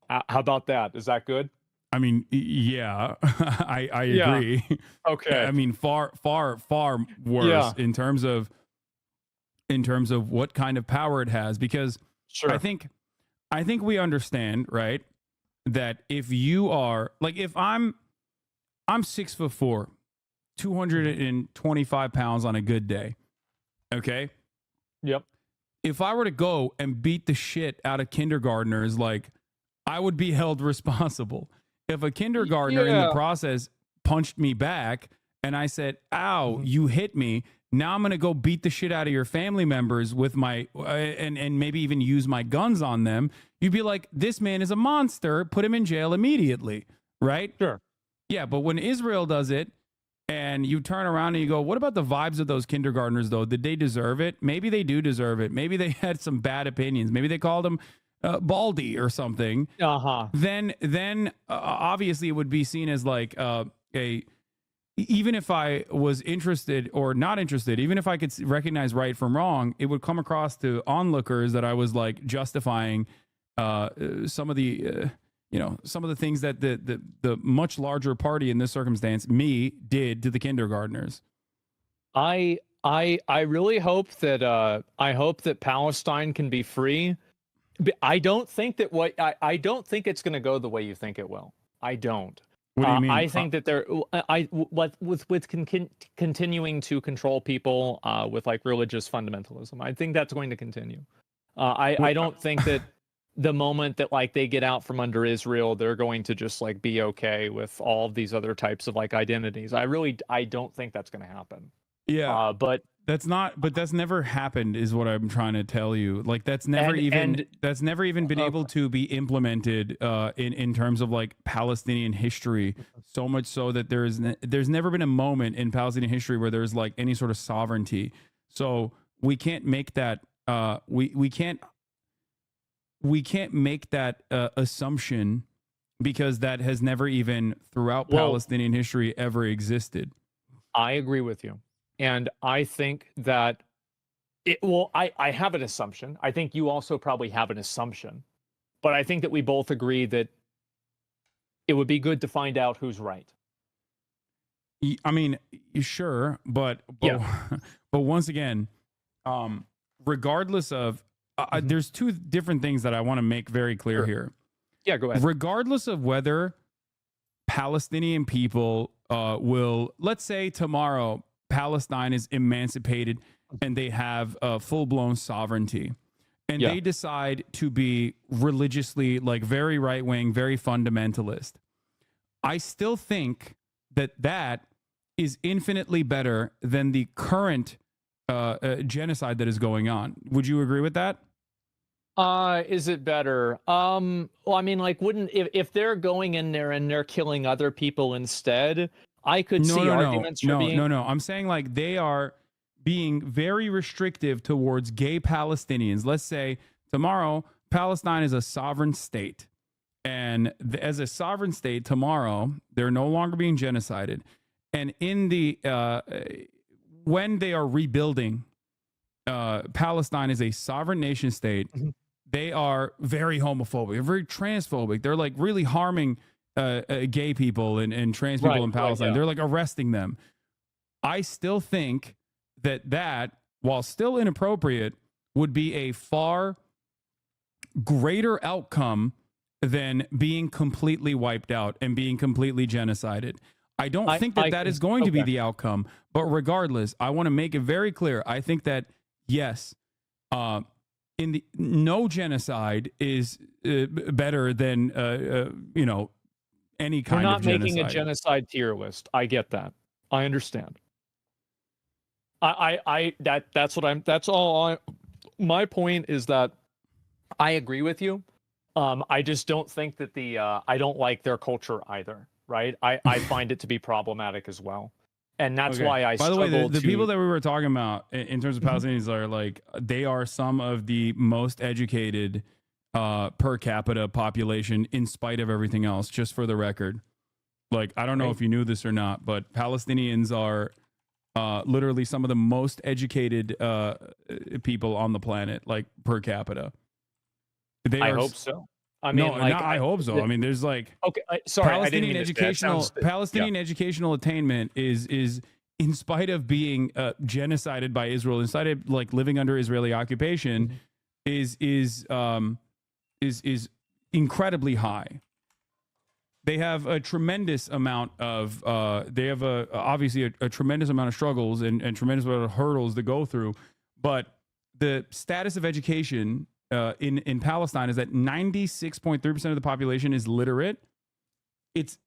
How about that? Is that good?
I mean, yeah, I
Yeah.
agree.
Okay.
I mean, far worse
Yeah.
in terms of what kind of power it has, because
Sure.
I think we understand, right, that if you are like, if I'm 6'4", 225 pounds on a good day, okay?
Yep.
If I were to go and beat the shit out of kindergartners, like, I would be held responsible. If a kindergartner in the
Yeah.
process punched me back and I said, ow, you hit me, now I'm going to go beat the shit out of your family members with my, and maybe even use my guns on them, you'd be like, this man is a monster, put him in jail immediately, right?
Sure.
Yeah, but when Israel does it, and you turn around and you go, what about the vibes of those kindergartners, though? Did they deserve it? Maybe they do deserve it. Maybe they had some bad opinions. Maybe they called him Baldy or something.
Uh-huh.
Then obviously it would be seen as like even if I was interested or not interested, even if I could recognize right from wrong, it would come across to onlookers that I was like justifying some of the some of the things that the much larger party in this circumstance, me, did to the kindergartners.
I really hope that Palestine can be free. But I don't think that I don't think it's going to go the way you think it will. I don't.
What do you mean?
I think that with continuing to control people with like religious fundamentalism. I think that's going to continue. I don't think that the moment that like they get out from under Israel, they're going to just like be okay with all of these other types of like identities. I don't think that's going to happen.
Yeah.
But
that's never happened, is what I'm trying to tell you. Like that's never even been able to be implemented in terms of like Palestinian history. So much so that there's never been a moment in Palestinian history where there's like any sort of sovereignty. So we can't make that we can't make that assumption, because that has never even throughout Palestinian history ever existed.
I agree with you. And I think that I have an assumption. I think you also probably have an assumption. But I think that we both agree that it would be good to find out who's right.
I mean, sure, but once again, regardless of there's two different things that I want to make very clear here.
Yeah, go ahead.
Regardless of whether Palestinian people will, let's say tomorrow, Palestine is emancipated and they have full-blown sovereignty, and they decide to be religiously like very right-wing, very fundamentalist. I still think that is infinitely better than the current genocide that is going on. Would you agree with that?
Is it better? Well, I mean, like, wouldn't if they're going in there and they're killing other people instead, I could see arguments for being...
No. I'm saying like they are being very restrictive towards gay Palestinians. Let's say tomorrow Palestine is a sovereign state, and as a sovereign state tomorrow, they're no longer being genocided. And in the when they are rebuilding, Palestine is a sovereign nation state. They are very homophobic, very transphobic. They're like really harming gay people and trans people in Palestine. They're like arresting them. I still think that while still inappropriate, would be a far greater outcome than being completely wiped out and being completely genocided. I don't think that is going to be the outcome, but regardless, I want to make it very clear. I think that yes, no genocide is better than any kind of genocide.
We're not making a genocide tier list. I get that. I understand. That's all. My point is that I agree with you. I just don't think that I don't like their culture either. Right? I find it to be problematic as well. And that's why I struggle.
By the way, the people that we were talking about in terms of Palestinians are like, they are some of the most educated per capita population in spite of everything else, just for the record. Like, I don't know if you knew this or not, but Palestinians are literally some of the most educated people on the planet, like per capita.
I hope so. I mean,
no,
like,
not I hope so. I mean, there's like
sorry,
Palestinian educational attainment is in spite of being genocided by Israel, in spite of like living under Israeli occupation, is incredibly high. They have a tremendous amount of obviously a tremendous amount of struggles and tremendous amount of hurdles to go through, but the status of education in Palestine is that 96.3% of the population is literate. It's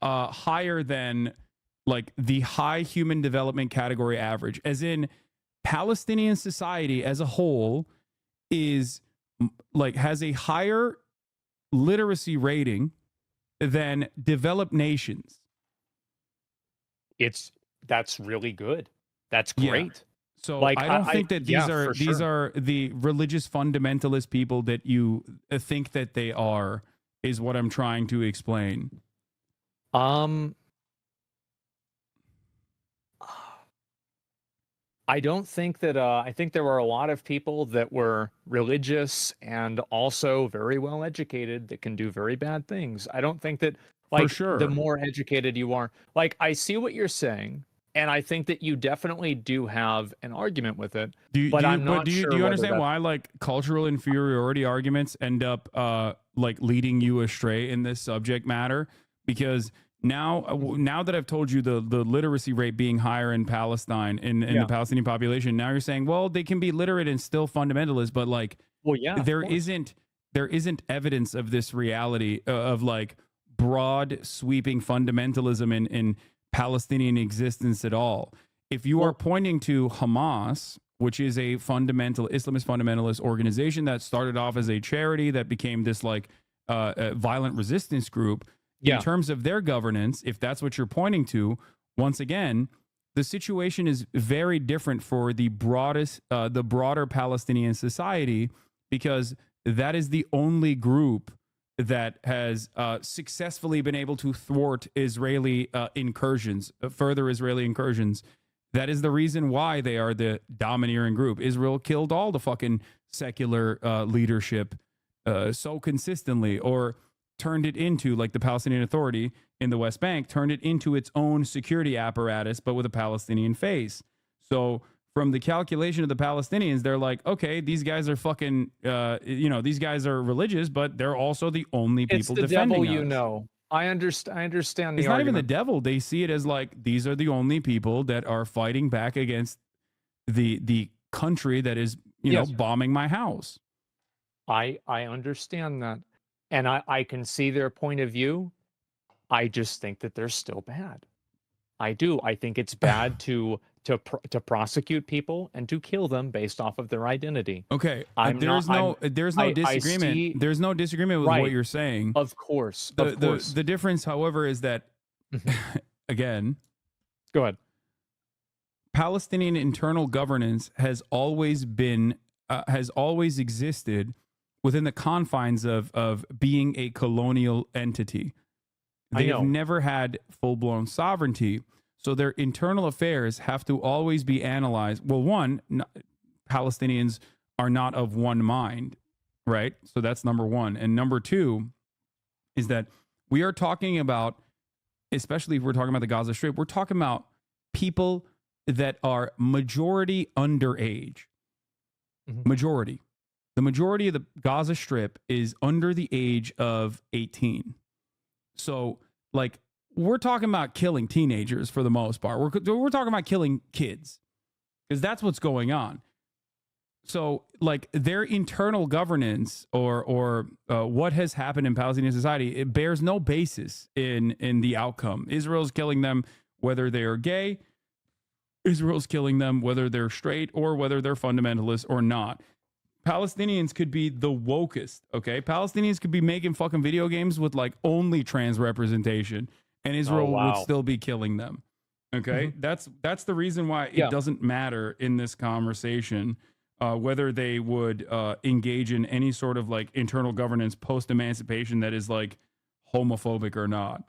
higher than like the high human development category average, as in Palestinian society as a whole is like has a higher literacy rating than developed nations.
That's really good. That's great.
Yeah. So
like,
I don't think that these are the religious fundamentalist people that you think that they are, is what I'm trying to explain.
I don't think that I think there were a lot of people that were religious and also very well educated that can do very bad things. I don't think that, like,
For sure.
the more educated you are, like, I see what you're saying, and I think that you definitely do have an argument with it.
Do you
sure
understand why like cultural inferiority arguments end up like leading you astray in this subject matter? Because now that I've told you the literacy rate being higher in Palestine in the Palestinian population, now you're saying, well, they can be literate and still fundamentalist, but like,
well, yeah,
there isn't evidence of this reality of like broad sweeping fundamentalism in Palestinian existence at all. If you are pointing to Hamas, which is a Islamist fundamentalist organization that started off as a charity that became this like violent resistance group, in terms of their governance, if that's what you're pointing to, once again, the situation is very different for the broader Palestinian society, because that is the only group that has successfully been able to thwart Israeli incursions, further Israeli incursions. That is the reason why they are the domineering group. Israel killed all the fucking secular leadership so consistently, or turned it into, like the Palestinian Authority in the West Bank, turned it into its own security apparatus, but with a Palestinian face. So from the calculation of the Palestinians, they're like, okay, these guys are fucking, these guys are religious, but they're also the only people defending us.
It's the devil, you know. I understand the
It's
argument.
not even the devil. They see it as like, these are the only people that are fighting back against the country that is, bombing my house.
I understand that. And I can see their point of view. I just think that they're still bad. I do. I think it's bad to prosecute people and to kill them based off of their identity.
Okay, there's no disagreement. There's no disagreement with what you're saying.
Of course.
The difference, however, is that again,
go ahead.
Palestinian internal governance has always existed within the confines of being a colonial entity. They have never had full-blown sovereignty. So their internal affairs have to always be analyzed. Well, one, Palestinians are not of one mind, right? So that's number one. And number two is that we are talking about, especially if we're talking about the Gaza Strip, we're talking about people that are majority underage. Majority. The majority of the Gaza Strip is under the age of 18. So, like, we're talking about killing teenagers for the most part. We're talking about killing kids, because that's what's going on. So, like, their internal governance or what has happened in Palestinian society, it bears no basis in the outcome. Israel's killing them whether they are gay. Israel's killing them whether they're straight or whether they're fundamentalists or not. Palestinians could be the wokest, okay? Palestinians could be making fucking video games with like only trans representation, and Israel would still be killing them, okay? That's the reason why it doesn't matter in this conversation whether they would engage in any sort of like internal governance post-emancipation that is like homophobic or not.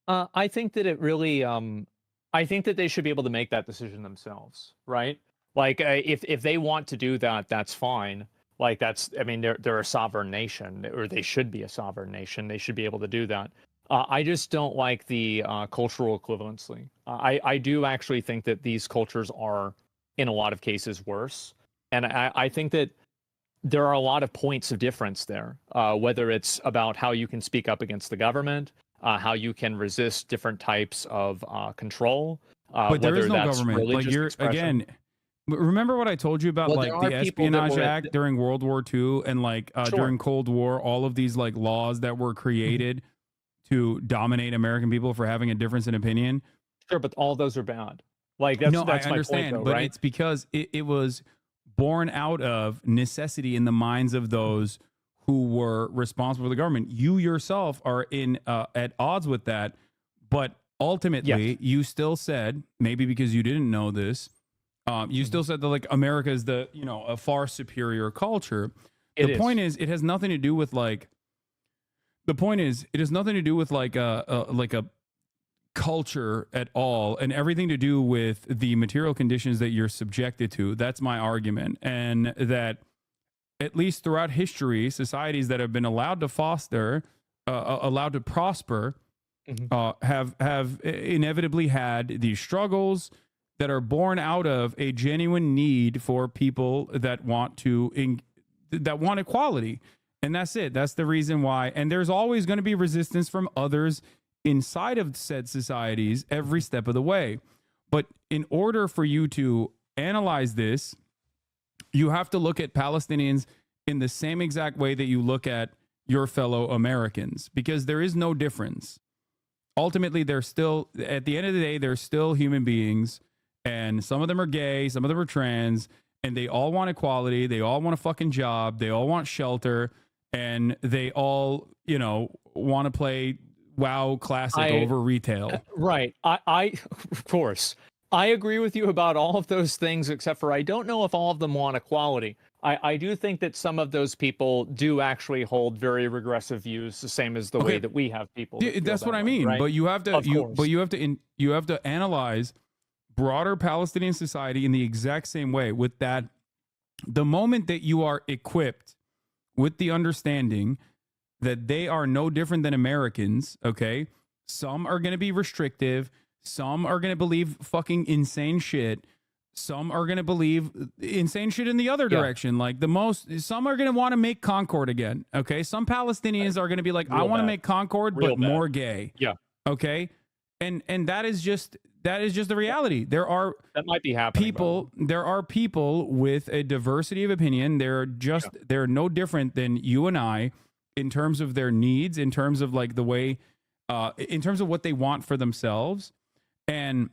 I think that it really, I think that they should be able to make that decision themselves, right? Like, if they want to do that, that's fine. Like, that's, I mean, they're a sovereign nation, or they should be a sovereign nation. They should be able to do that. I just don't like the cultural equivalency. I do actually think that these cultures are, in a lot of cases, worse, and I think that there are a lot of points of difference there. Whether it's about how you can speak up against the government, how you can resist different types of control,
But there
whether
is no
that's
government. Like
religious
you're
expression.
again. Remember what I told you about
Well,
like
there are
the
people that
Espionage
were
Act during World War II and like
sure.
during Cold War, all of these like laws that were created to dominate American people for having a difference in opinion.
Sure, but all those are bad. Like
No,
that's
I
my
understand,
point, though,
but
right?
it's because it was born out of necessity in the minds of those who were responsible for the government. You yourself are in at odds with that, but ultimately
Yes.
you still said, maybe because you didn't know this, you still said that like America is the, you know, a far superior culture. The point is, it has nothing to do with like. The point is, it has nothing to do with like a culture at all, and everything to do with the material conditions that you're subjected to. That's my argument, and that at least throughout history, societies that have been allowed to foster, allowed to prosper, have inevitably had these struggles that are born out of a genuine need for people that want to that want equality. And that's it. That's the reason why. And there's always going to be resistance from others inside of said societies every step of the way. But in order for you to analyze this, you have to look at Palestinians in the same exact way that you look at your fellow Americans, because there is no difference. Ultimately, they're still, at the end of the day, they're still human beings. And some of them are gay, some of them are trans, and they all want equality. They all want a fucking job. They all want shelter. And they all, you know, want to play WoW Classic over retail.
Right. I, of course, I agree with you about all of those things, except for I don't know if all of them want equality. I do think that some of those people do actually hold very regressive views, the same as the way that we have people.
That's what I mean.
Right?
But you have to, you have to analyze broader Palestinian society in the exact same way. With that, the moment that you are equipped with the understanding that they are no different than Americans, okay? Some are going to be restrictive. Some are going to believe fucking insane shit. Some are going to believe insane shit in the other direction. Like some are going to want to make Concord again, okay? Some Palestinians are going to be like, I want to make Concord, but more gay.
Yeah.
Okay? And that is just the reality. There are
that might be happening.
There are people with a diversity of opinion. They're no different than you and I in terms of their needs, in terms of like the way, in terms of what they want for themselves. And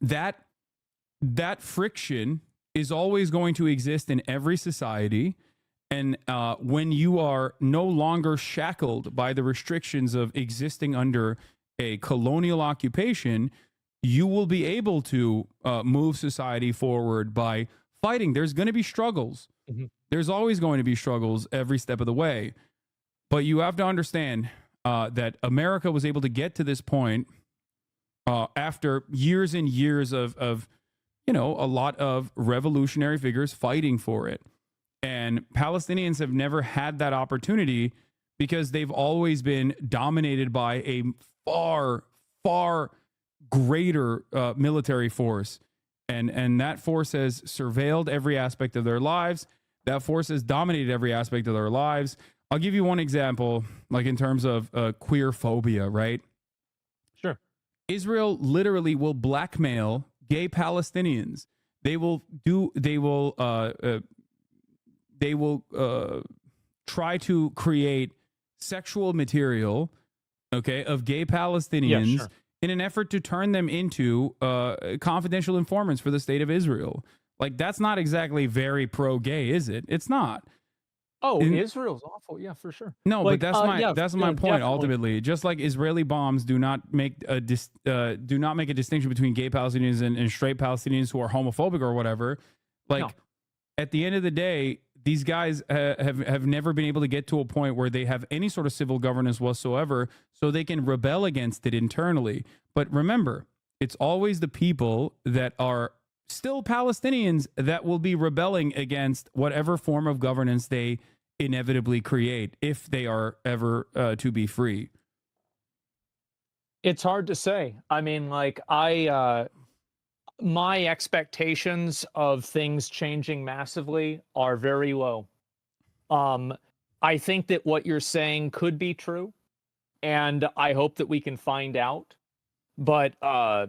that friction is always going to exist in every society. And when you are no longer shackled by the restrictions of existing under a colonial occupation, you will be able to move society forward by fighting. There's going to be struggles. There's always going to be struggles every step of the way. But you have to understand that America was able to get to this point after years and years of you know, a lot of revolutionary figures fighting for it. And Palestinians have never had that opportunity because they've always been dominated by a far, far greater military force. And that force has surveilled every aspect of their lives. That force has dominated every aspect of their lives. I'll give you one example, like in terms of queer phobia, right?
Sure.
Israel literally will blackmail gay Palestinians. They will try to create sexual material, okay, of gay Palestinians in an effort to turn them into confidential informants for the state of Israel. Like, that's not exactly very pro-gay, is it? It's not.
Oh, Israel's awful. Yeah, for sure.
No,
like,
but that's my point.
Definitely.
Ultimately, just like Israeli bombs do not make a distinction between gay Palestinians and straight Palestinians who are homophobic or whatever. Like, at the end of the day, these guys have never been able to get to a point where they have any sort of civil governance whatsoever, so they can rebel against it internally. But remember, it's always the people that are still Palestinians that will be rebelling against whatever form of governance they inevitably create, if they are ever to be free.
It's hard to say. I mean, like, my expectations of things changing massively are very low. I think that what you're saying could be true, and I hope that we can find out. But I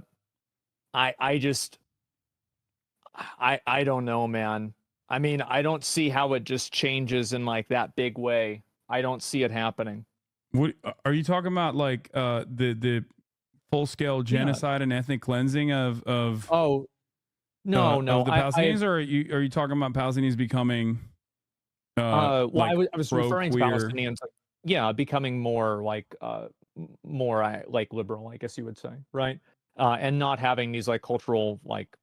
don't know, man. I mean, I don't see how it just changes in like that big way. I don't see it happening.
What are you talking about? Like the full scale genocide and ethnic cleansing of
oh no
of the Palestinians, or are you talking about Palestinians becoming
well,
like
I was referring to
pro-queer?
Palestinians, like, yeah, becoming more like more like liberal, I guess you would say, right? And not having these like cultural like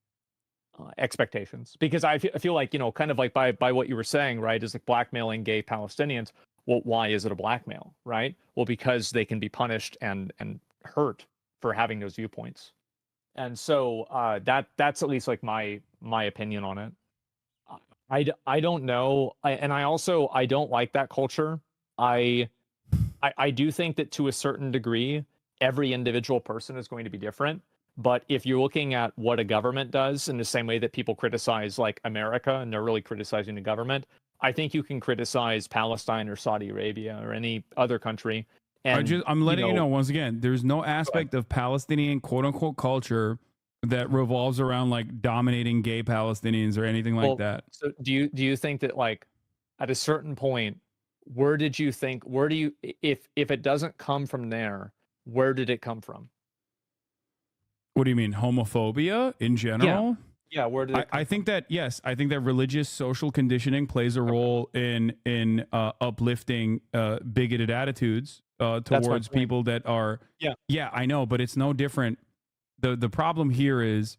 expectations, because I feel like, you know, kind of like by what you were saying, right, is like blackmailing gay Palestinians. Well, why is it a blackmail, right? Well, because they can be punished and hurt for having those viewpoints. And so that's at least like my opinion on it. I don't know, and I also I don't like that culture. I do think that to a certain degree, every individual person is going to be different. But if you're looking at what a government does, in the same way that people criticize like America and they're really criticizing the government, I think you can criticize Palestine or Saudi Arabia or any other country. And
I'm letting you know once again, there's no aspect of Palestinian quote unquote culture that revolves around like dominating gay Palestinians or anything like that.
So do you think that like at a certain point, where do you, if it doesn't come from there, where did it come from?
What do you mean, homophobia in general?
Yeah, where did it
I think that, yes, I think that religious social conditioning plays a role in uplifting bigoted attitudes towards people that are I know, but it's no different. The problem here is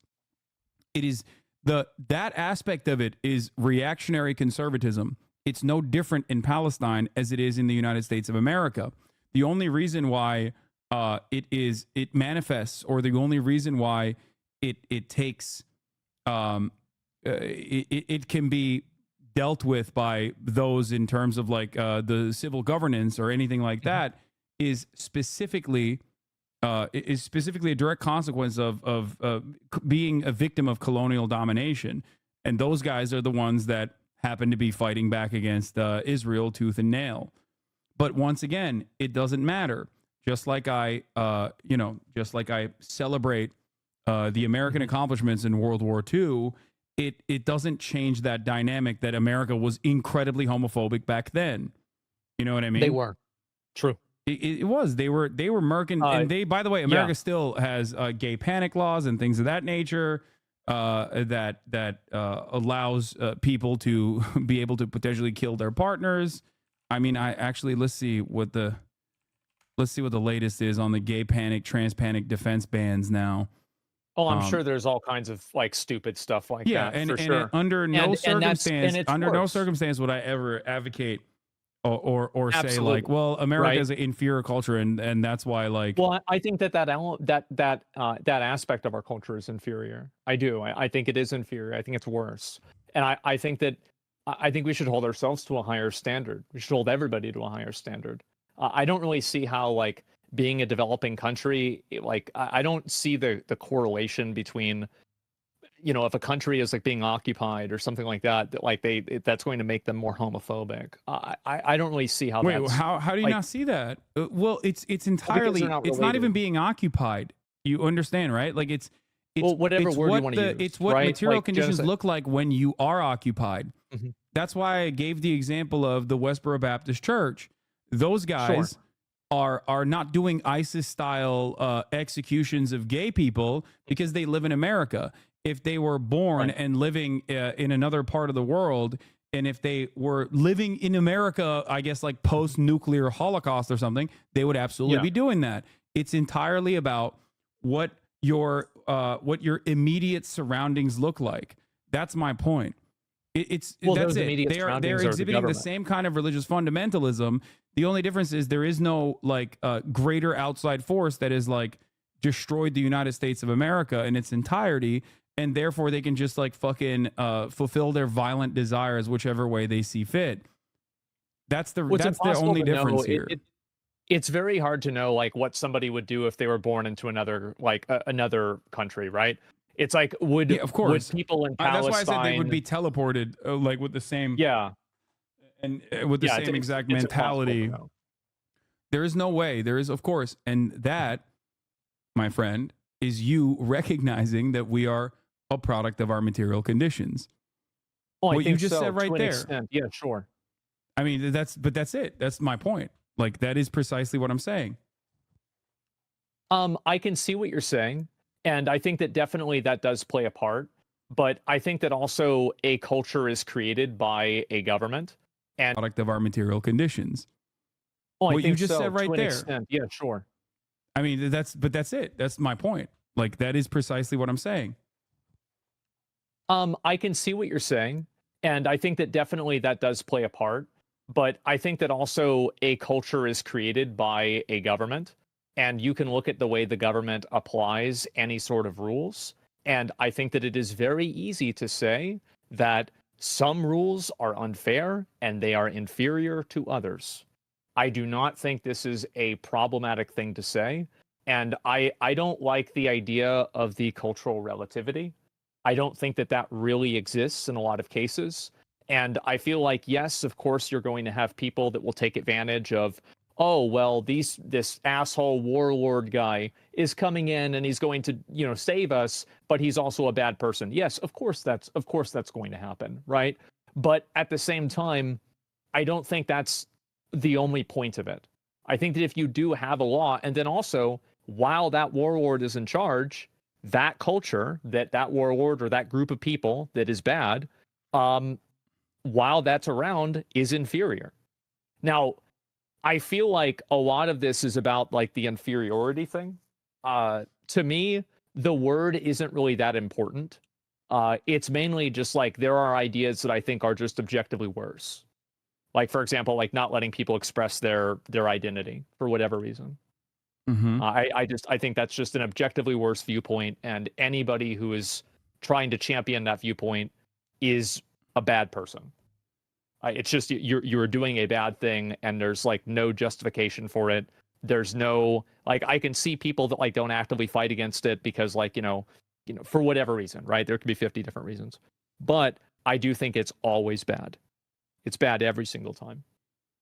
that aspect of it is reactionary conservatism. It's no different in Palestine as it is in the United States of America. The only reason why it manifests, or the only reason why it takes it can be dealt with by those in terms of like the civil governance or anything like that is specifically a direct consequence of being a victim of colonial domination. And those guys are the ones that happen to be fighting back against Israel tooth and nail. But once again, it doesn't matter. Just like I celebrate the American accomplishments in World War II, it doesn't change that dynamic that America was incredibly homophobic back then. You know what I mean?
They were. True.
It was. They were murking. And they, by the way, America still has gay panic laws and things of that nature that allows people to be able to potentially kill their partners. I mean, let's see what the latest is on the gay panic, trans panic defense bans now.
Oh, I'm sure there's all kinds of like stupid stuff like that.
And
for sure.
Under no circumstance would I ever advocate or say like, well, America is an inferior culture, and that's why like.
Well, I think that aspect of our culture is inferior. I do. I think it is inferior. I think it's worse, and I think we should hold ourselves to a higher standard. We should hold everybody to a higher standard. I don't really see how like being a developing country, like I don't see the correlation between, you know, if a country is like being occupied or something like that like that's going to make them more homophobic. I don't really see how.
Wait, how do you like, not see that? Well, it's entirely it's not even being occupied. You understand, right? Like it's well, whatever word you want to use. It's what material conditions look like when you are occupied. Mm-hmm. That's why I gave the example of the Westboro Baptist Church. Those guys are not doing ISIS style executions of gay people because they live in America. If they were born and living in another part of the world, and if they were living in America, I guess like post-nuclear Holocaust or something, they would absolutely be doing that. It's entirely about what your immediate surroundings look like. That's my point.
Well,
that's
those
it.
immediate
They're
surroundings are the
exhibiting the
government.
same kind of religious fundamentalism. The only difference is there is no like greater outside force that is like destroyed the United States of America in its entirety, and therefore they can just like fucking fulfill their violent desires whichever way they see fit. That's the
Well, it's
that's the
impossible
only
to know.
difference here.
It's very hard to know like what somebody would do if they were born into another like another country, right? It's like would
Yeah, of course.
people in
That's
Palestine?
why I said they would be teleported, like with the same
Yeah,
and with the
yeah.
same exact
It's impossible to
mentality.
know.
There is no way. There is, of course, and that, my friend, is you recognizing that we are a product of our material conditions.
Oh, I
What you
think
just
so,
said right
to an
there.
extent. Yeah, sure.
I mean, that's it. That's my point. Like that is precisely what I'm saying.
I can see what you're saying, and I think that definitely that does play a part. But I think that also a culture is created by a government, and
Product of our material conditions.
oh, I
What you
think
just
so,
said right
to an
there.
extent. Yeah, sure.
I mean, that's it. That's my point. Like that is precisely what I'm saying.
I can see what you're saying, and I think that definitely that does play a part. But I think that also a culture is created by a government, and you can look at the way the government applies any sort of rules. And I think that it is very easy to say that some rules are unfair and they are inferior to others. I do not think this is a problematic thing to say. And I don't like the idea of the cultural relativity. I don't think that that really exists in a lot of cases. And I feel like, yes, of course, you're going to have people that will take advantage of, oh, well, this asshole warlord guy is coming in and he's going to, save us, but he's also a bad person. Yes, of course that's going to happen, right? But at the same time, I don't think that's the only point of it. I think that if you do have a law, and then also while that warlord is in charge, that culture, that warlord or that group of people that is bad, while that's around, is inferior. Now, I feel like a lot of this is about like the inferiority thing. To me, the word isn't really that important. It's mainly just like there are ideas that I think are just objectively worse. Like, for example, like not letting people express their identity for whatever reason.
Mm-hmm.
I think that's just an objectively worse viewpoint, and anybody who is trying to champion that viewpoint is a bad person. It's just you're doing a bad thing, and there's like no justification for it. There's no like I can see people that like don't actively fight against it because like for whatever reason, right? There could be 50 different reasons, but I do think it's always bad. It's bad every single time,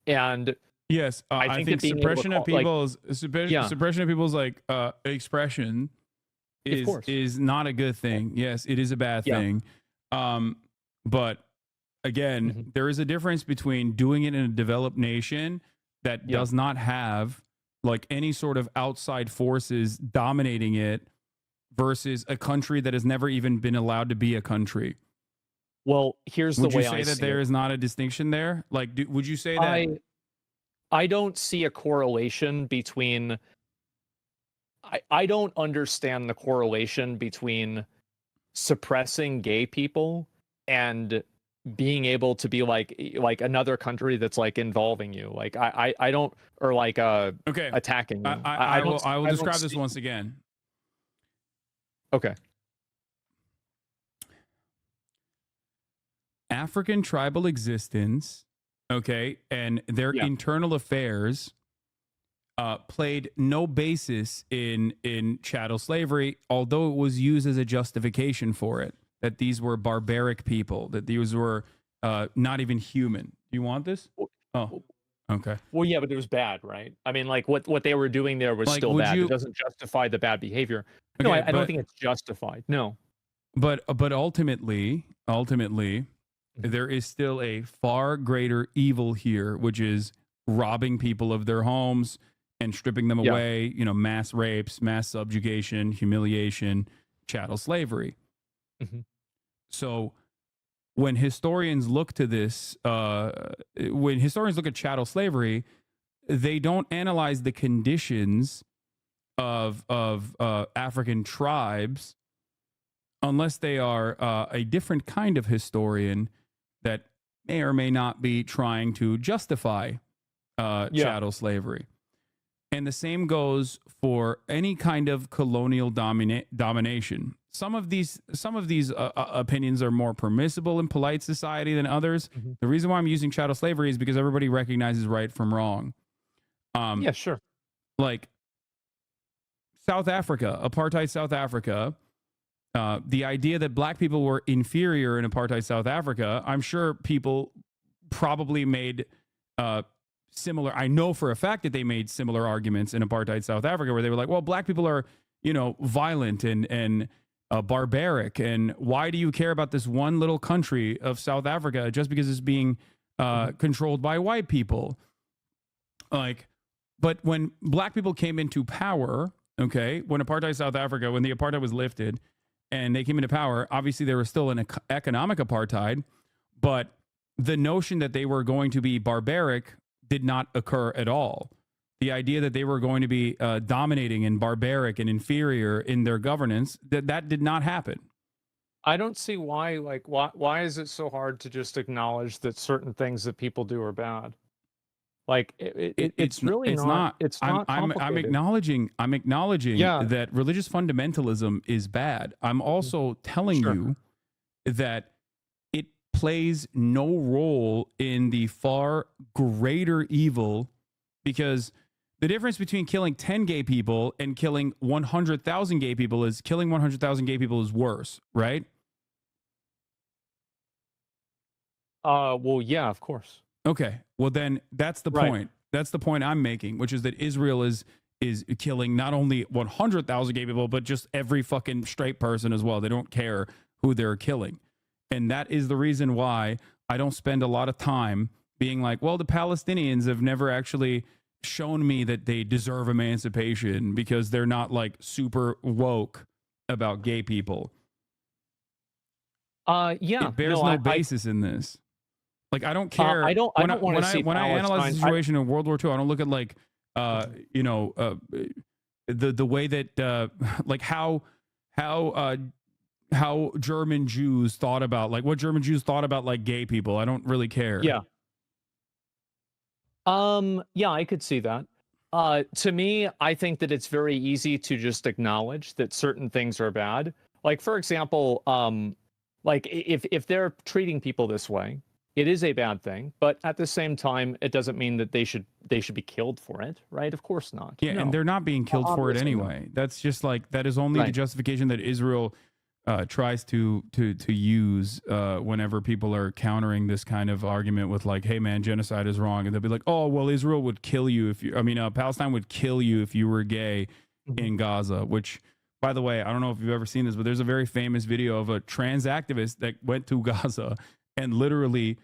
and
yes, I think suppression of people's suppression of people's like expression is not a good thing. Yes, it is a bad thing, but. Again, there is a difference between doing it in a developed nation that does not have like any sort of outside forces dominating it versus a country that has never even been allowed to be a country.
Well, here's the way I see it.
Would you say that there is not a distinction there? Like, would you say that?
I don't see a correlation between. I don't understand the correlation between suppressing gay people and being able to be like another country that's like involving you, like I don't, or like attacking you.
I will describe this once again.
Okay.
African tribal existence, okay, and their internal affairs played no basis in chattel slavery, although it was used as a justification for it. That these were barbaric people, that these were not even human. Do you want this? Oh, okay.
Well, yeah, but it was bad, right? I mean, like what they were doing there was like, still bad. It doesn't justify the bad behavior. No, I don't think it's justified. No.
But ultimately, there is still a far greater evil here, which is robbing people of their homes and stripping them away. Mass rapes, mass subjugation, humiliation, chattel slavery.
Mm-hmm.
So when historians look to this, when historians look at chattel slavery, they don't analyze the conditions of African tribes unless they are a different kind of historian may or may not be trying to justify chattel slavery. And the same goes for any kind of colonial domination. Some of these opinions are more permissible in polite society than others. The reason why I'm using chattel slavery is because everybody recognizes right from wrong.
Yeah, sure.
Like South Africa, apartheid South Africa, the idea that black people were inferior in apartheid South Africa, I'm sure people probably made similar. I know for a fact that they made similar arguments in apartheid South Africa, where they were like, well, black people are, violent and barbaric. And why do you care about this one little country of South Africa just because it's being controlled by white people? Like, but when black people came into power, okay, when apartheid South Africa, when the apartheid was lifted and they came into power, obviously there was still an economic apartheid, but the notion that they were going to be barbaric did not occur at all. The idea that they were going to be dominating and barbaric and inferior in their governance, that did not happen.
I don't see why, why is it so hard to just acknowledge that certain things that people do are bad? Like it's not
I'm acknowledging that religious fundamentalism is bad. I'm also telling you that it plays no role in the far greater evil, because the difference between killing 10 gay people and killing 100,000 gay people is killing 100,000 gay people is worse, right?
Well, yeah, of course.
Okay. Well, then that's the point. That's the point I'm making, which is that Israel is killing not only 100,000 gay people, but just every fucking straight person as well. They don't care who they're killing. And that is the reason why I don't spend a lot of time being like, well, the Palestinians have never actually shown me that they deserve emancipation because they're not like super woke about gay people.
Yeah.
It bears no basis in this. Like, I don't care.
I don't want to see
when I analyze the situation in World War II, I don't look at like, the way that like how German Jews thought about, like, what German Jews thought about like gay people. I don't really care.
Yeah. Yeah, I could see that. To me, I think that it's very easy to just acknowledge that certain things are bad. Like, for example, like if they're treating people this way, it is a bad thing, but at the same time, it doesn't mean that they should be killed for it, right? Of course not.
Yeah, no. And they're not being killed for it anyway. No. That's just like, that is only the justification that Israel tries to use whenever people are countering this kind of argument with like, hey man, genocide is wrong, and they'll be like, oh well, Israel would kill you if you, Palestine would kill you if you were gay in Gaza. Which, by the way, I don't know if you've ever seen this, but there's a very famous video of a trans activist that went to Gaza and literally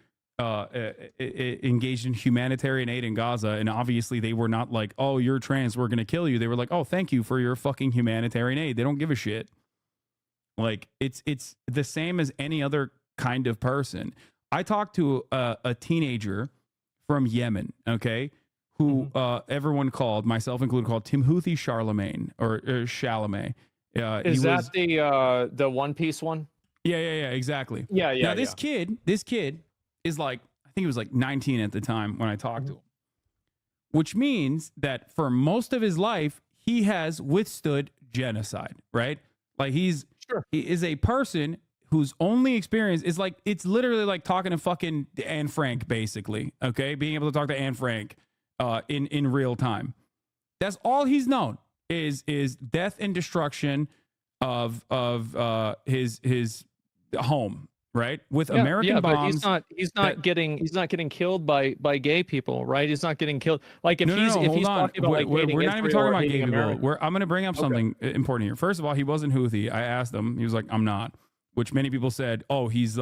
engaged in humanitarian aid in Gaza. And obviously they were not like, oh, you're trans, we're going to kill you. They were like, oh, thank you for your fucking humanitarian aid. They don't give a shit. Like, it's the same as any other kind of person. I talked to a teenager from Yemen, okay, who everyone called, myself included, called Timothy Charlemagne or Chalamet.
Is that the One Piece one?
Yeah, exactly.
Yeah.
Now this kid is like, I think he was like 19 at the time when I talked to him, which means that for most of his life, he has withstood genocide, right? Like he is a person whose only experience is like, it's literally like talking to fucking Anne Frank, basically. Okay. Being able to talk to Anne Frank in real time. That's all he's known is death and destruction of his home, right? With American bombs.
But he's not getting killed by gay people, right? He's not getting killed. Like if he's talking about
we're not even talking about gay people. I'm going to bring up something important here. First of all, he wasn't Houthi. I asked him. He was like, I'm not. Which many people said, oh, he's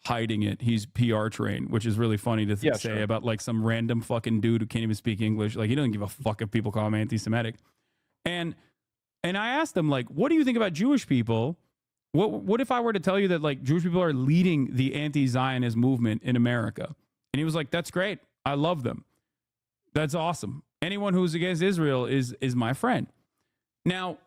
hiding it. He's PR trained, which is really funny to say about like some random fucking dude who can't even speak English. Like he doesn't give a fuck if people call him anti-Semitic. And I asked him, like, what do you think about Jewish people? What if I were to tell you that like Jewish people are leading the anti-Zionist movement in America? And he was like, that's great. I love them. That's awesome. Anyone who's against Israel is my friend. Now,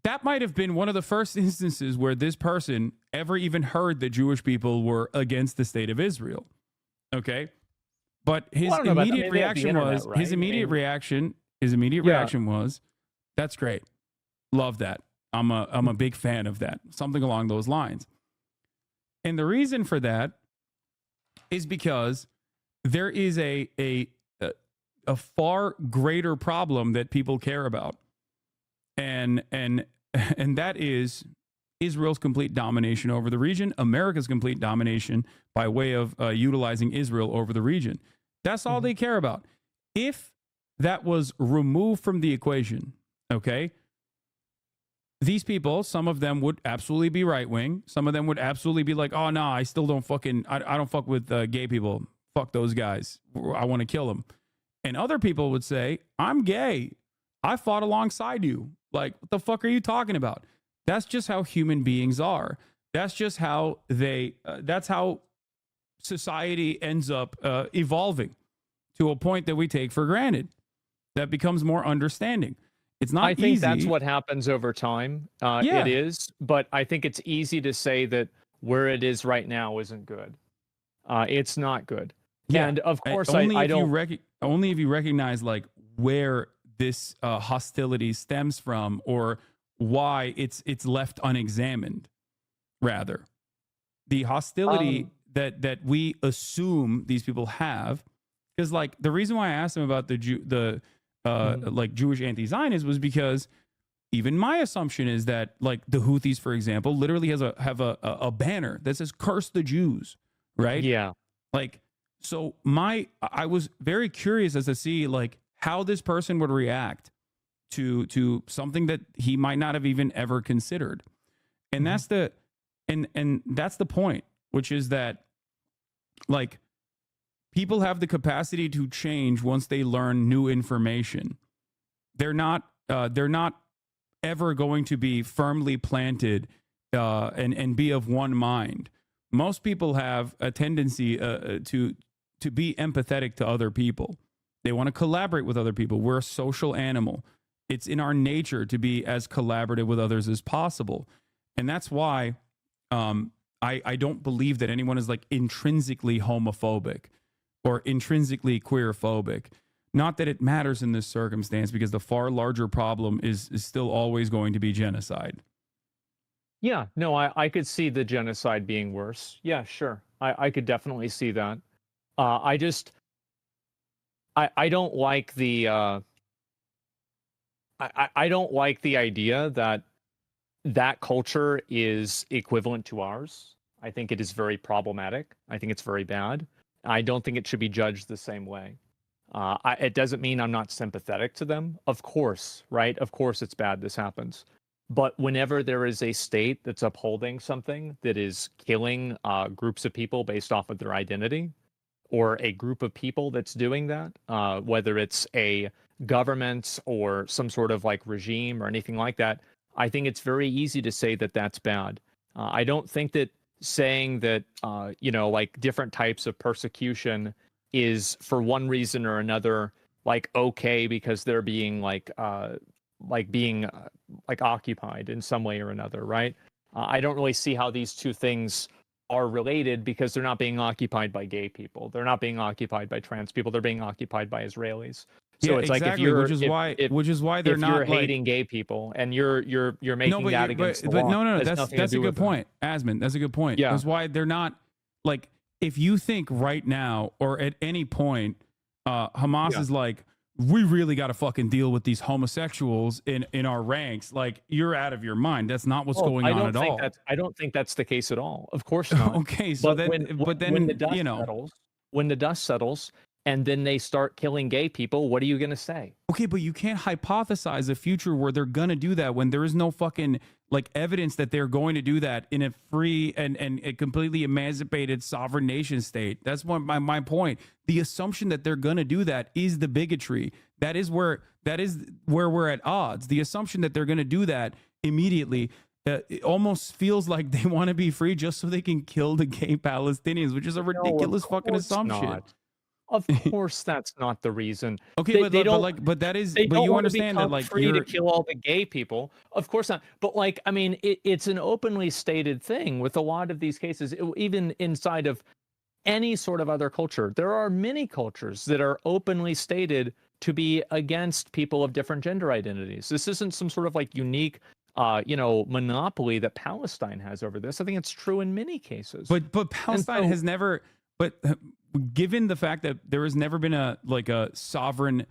that might have been one of the first instances where this person ever even heard that Jewish people were against the state of Israel. Okay. But his immediate reaction was, his immediate reaction was, that's great. Love that. I'm a big fan of that. Something along those lines. And the reason for that is because there is a far greater problem that people care about. And that is Israel's complete domination over the region, America's complete domination by way of utilizing Israel over the region. That's all they care about. If that was removed from the equation, okay, these people, some of them would absolutely be right-wing. Some of them would absolutely be like, oh, no, I still don't fucking, I don't fuck with gay people. Fuck those guys. I want to kill them. And other people would say, I'm gay. I fought alongside you. Like, what the fuck are you talking about? That's just how human beings are. That's just how that's how society ends up evolving to a point that we take for granted. That becomes more understanding. It's not easy.
I think that's what happens over time. It is, but I think it's easy to say that where it is right now isn't good. It's not good.
Yeah.
And of course,
only
I
if
don't.
Only if you recognize like where this hostility stems from, or why it's left unexamined. Rather, the hostility that we assume these people have, because like the reason why I asked him about the like Jewish anti-Zionists was because even my assumption is that like the Houthis, for example, literally have a banner that says "Curse the Jews," right?
Yeah.
Like, so I was very curious as to see like how this person would react to something that he might not have even ever considered. And that's the and that's the point, which is that like people have the capacity to change once they learn new information. They're not ever going to be firmly planted and be of one mind. Most people have a tendency to be empathetic to other people. They want to collaborate with other people. We're a social animal. It's in our nature to be as collaborative with others as possible. And that's why I don't believe that anyone is like intrinsically homophobic or intrinsically queerphobic. Not that it matters in this circumstance, because the far larger problem is still always going to be genocide.
Yeah, no, I could see the genocide being worse. Yeah, sure. I could definitely see that. I don't like the I don't like the idea that culture is equivalent to ours. I think it is very problematic. I think it's very bad. I don't think it should be judged the same way. It doesn't mean I'm not sympathetic to them. Of course, right? Of course it's bad this happens. But whenever there is a state that's upholding something that is killing groups of people based off of their identity, or a group of people that's doing that, whether it's a government or some sort of like regime or anything like that, I think it's very easy to say that that's bad. I don't think that saying that, like different types of persecution is for one reason or another, like okay because they're being being occupied in some way or another, right? I don't really see how these two things are related, because they're not being occupied by gay people. They're not being occupied by trans people. They're being occupied by Israelis. So it's
exactly,
like if you're,
which is why they're not
hating gay people and you're making that against the law.
No, that's a good point, Asman. That's a good point.
Yeah.
That's why they're not like, if you think right now or at any point, Hamas is like, we really got to fucking deal with these homosexuals in our ranks. Like, you're out of your mind. That's not what's going on at all.
I don't think that's the case at all. Of course not.
Okay, so when
the dust settles and then they start killing gay people, what are you going to say?
Okay, but you can't hypothesize a future where they're going to do that when there is no fucking like evidence that they're going to do that in a free and a completely emancipated sovereign nation state. That's my point. The assumption that they're going to do that is the bigotry. That is where we're at odds. The assumption that they're going to do that immediately, it almost feels like they want to be free just so they can kill the gay Palestinians, which is a ridiculous fucking assumption.
Not. Of course, that's not the reason.
Okay,
They don't.
but that is,
They
but
don't
you
want to
understand that
become
like
free to kill all the gay people. Of course not. But like, I mean, it's an openly stated thing with a lot of these cases, even inside of any sort of other culture. There are many cultures that are openly stated to be against people of different gender identities. This isn't some sort of like unique, monopoly that Palestine has over this. I think it's true in many cases.
But Palestine has never. But given the fact that there has never been a sovereign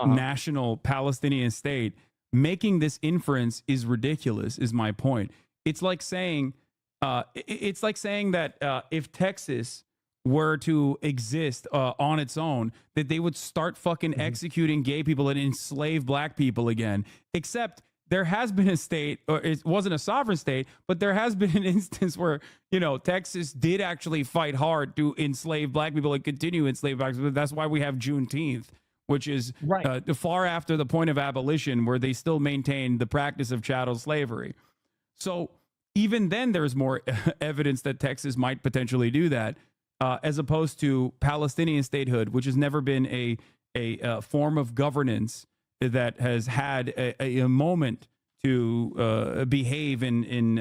national Palestinian state, making this inference is ridiculous. Is my point. It's like saying that if Texas were to exist on its own, that they would start fucking executing gay people and enslave black people again. Except there has been a state, or it wasn't a sovereign state, but there has been an instance where, Texas did actually fight hard to enslave black people and continue to enslave black people. That's why we have Juneteenth, which is far after the point of abolition, where they still maintain the practice of chattel slavery. So even then, there's more evidence that Texas might potentially do that, as opposed to Palestinian statehood, which has never been a form of governance that has had a moment to behave in